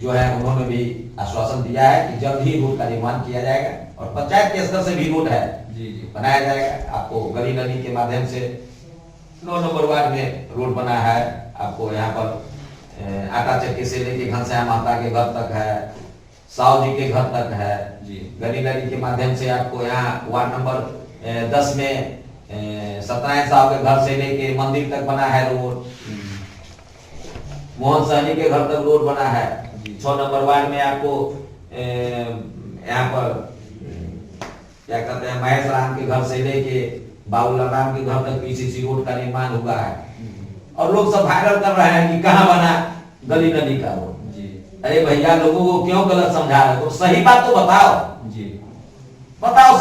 जो है उन्होंने भी आश्वासन दिया है कि जल्द ही रोड का निर्माण किया जाएगा और पंचायत के स्तर से भी रोड है जी जी बनाया जाएगा। आपको गली नदी के माध्यम से 9 नंबर वार्ड में रोड बना है। आपको यहाँ पर आटा चक्की से लेके घनश्याम माता के घर तक है, साहु जी के घर तक है जी। गली नदी के माध्यम से आपको यहाँ वार्ड नंबर 10 में सत्यनारायण साहब के घर से लेके मंदिर तक बना है रोड। मोहन सहनी के घर तक रोड बना है। 6 नंबर वार्ड में आपको यहाँ पर क्या कहते हैं महेश राम के घर से लेके बाबूलाल राम के घर तक पीसीसी रोड का निर्माण हुआ है। और लोग सब वायरल कर रहे हैं कि कहाँ बना गली नदी का रोड। जी अरे भैया, लोगों को क्यों गलत समझा रहे हो? सही बात तो बताओ जी, बताओ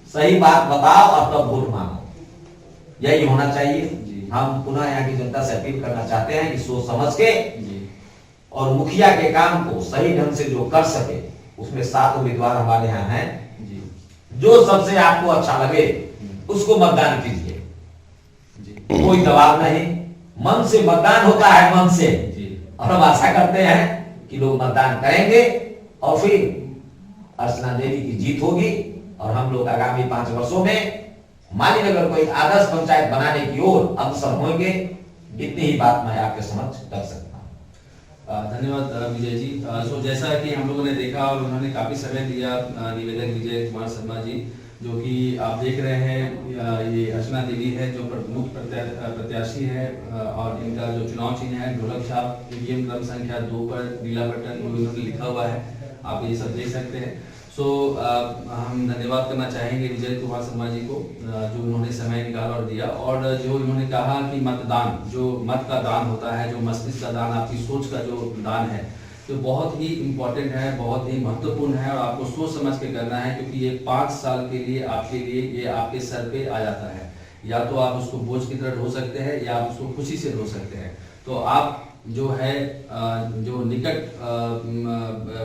सही बात बताओ और तब वोट मांगो। यही होना चाहिए। जी। हम पुनः यहाँ की जनता से अपील करना चाहते हैं कि सोच समझ के जी और मुखिया के काम को सही ढंग से जो कर सके, उसमें 7 उम्मीदवार हमारे यहाँ हैं। जी जो सबसे आपको अच्छा लगे उसको मतदान कीजिए। जी कोई दबाव नहीं, मन से मतदान होता है, मन से। जी। और हम आशा करते हैं कि लोग मतदान करेंगे और फिर अर्चना देवी की जीत होगी और हम लोग आगामी 5 वर्षों में मालीनगर को एक आदर्श पंचायत बनाने की ओर अग्रसर होंगे। इतनी ही बात मैं आपके समक्ष कर सकता हूँ। धन्यवाद विजय जी। सो जैसा कि हम लोगों ने देखा और उन्होंने काफी समय दिया निवेदक विजय कुमार शर्मा जी, जो कि आप देख रहे हैं ये अर्चना देवी है जो प्रमुख प्रत्याशी है और इनका जो चुनाव चिन्ह है ढोलक छाप ईवीएम क्रम संख्या 2 पर नीला बटन इन्होंने लिखा हुआ है। आप ये सब देख सकते हैं। सो हम धन्यवाद करना चाहेंगे विजय कुमार शर्मा जी को जो उन्होंने समय निकाला और दिया, और जो उन्होंने कहा कि मतदान जो मत का दान होता है, जो मस्तिष्क का दान, आपकी सोच का जो दान है, तो बहुत ही इम्पोर्टेंट है, बहुत ही महत्वपूर्ण है और आपको सोच समझ के करना है, क्योंकि ये 5 साल के लिए आपके लिए ये आपके सर पे आ जाता है। या तो आप उसको बोझ की तरह ढो सकते हैं या आप उसको खुशी से ढो सकते हैं। तो आप जो है जो निकट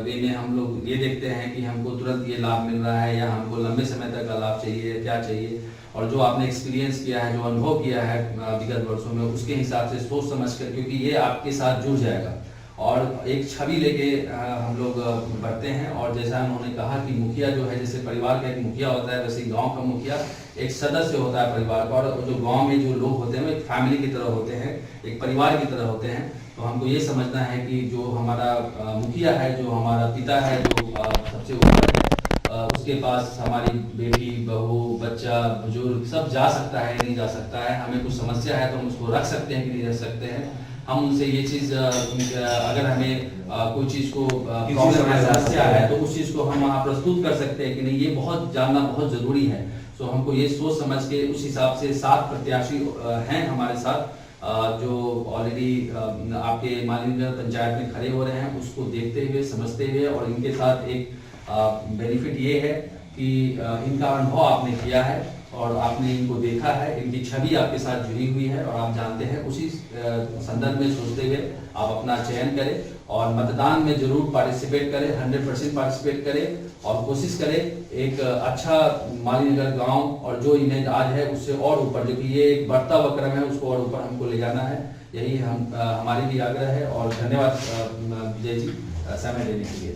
वे में हम लोग ये देखते हैं कि हमको तुरंत ये लाभ मिल रहा है या हमको लंबे समय तक का लाभ चाहिए, क्या चाहिए, और जो आपने एक्सपीरियंस किया है, जो अनुभव किया है विगत वर्षों में, उसके हिसाब से सोच समझ कर, क्योंकि ये आपके साथ जुड़ जाएगा और एक छवि लेके हम लोग बढ़ते हैं। और जैसा उन्होंने कहा कि मुखिया जो है, जैसे परिवार का एक मुखिया होता है, वैसे गांव का मुखिया एक सदस्य होता है परिवार का, और जो गांव में जो लोग होते हैं वो एक फैमिली की तरह होते हैं, एक परिवार की तरह होते हैं। तो हमको ये समझना है कि जो हमारा मुखिया है, जो हमारा पिता है, जो सबसे ऊपर है, उसके पास हमारी बेटी, बहू, बच्चा, बुजुर्ग सब जा सकता है, नहीं जा सकता है। हमें कुछ समस्या है तो हम उसको रख सकते हैं कि नहीं रख सकते हैं। हम उनसे ये चीज़ अगर हमें कोई चीज़ को प्रॉब्लम है, समस्या है, तो उस चीज़ को हम वहाँ प्रस्तुत कर सकते हैं कि नहीं, ये बहुत जानना बहुत ज़रूरी है। तो हमको ये सोच समझ के उस हिसाब से 7 प्रत्याशी हैं हमारे साथ जो ऑलरेडी आपके मालीनगर पंचायत में खड़े हो रहे हैं, उसको देखते हुए, समझते हुए, और इनके साथ एक बेनिफिट ये है कि इनका अनुभव आपने किया है और आपने इनको देखा है, इनकी छवि आपके साथ जुड़ी हुई है और आप जानते हैं। उसी संदर्भ में सोचते हुए आप अपना चयन करें और मतदान में जरूर पार्टिसिपेट करें, 100% पार्टिसिपेट करें और कोशिश करें एक अच्छा मालीनगर गांव और जो इमेज आज है उससे और ऊपर, जो कि ये एक बढ़ता हुआ क्रम है, उसको और ऊपर हमको ले जाना है। यही हमारी भी आग्रह है। और धन्यवाद विजय जी समय देने के लिए।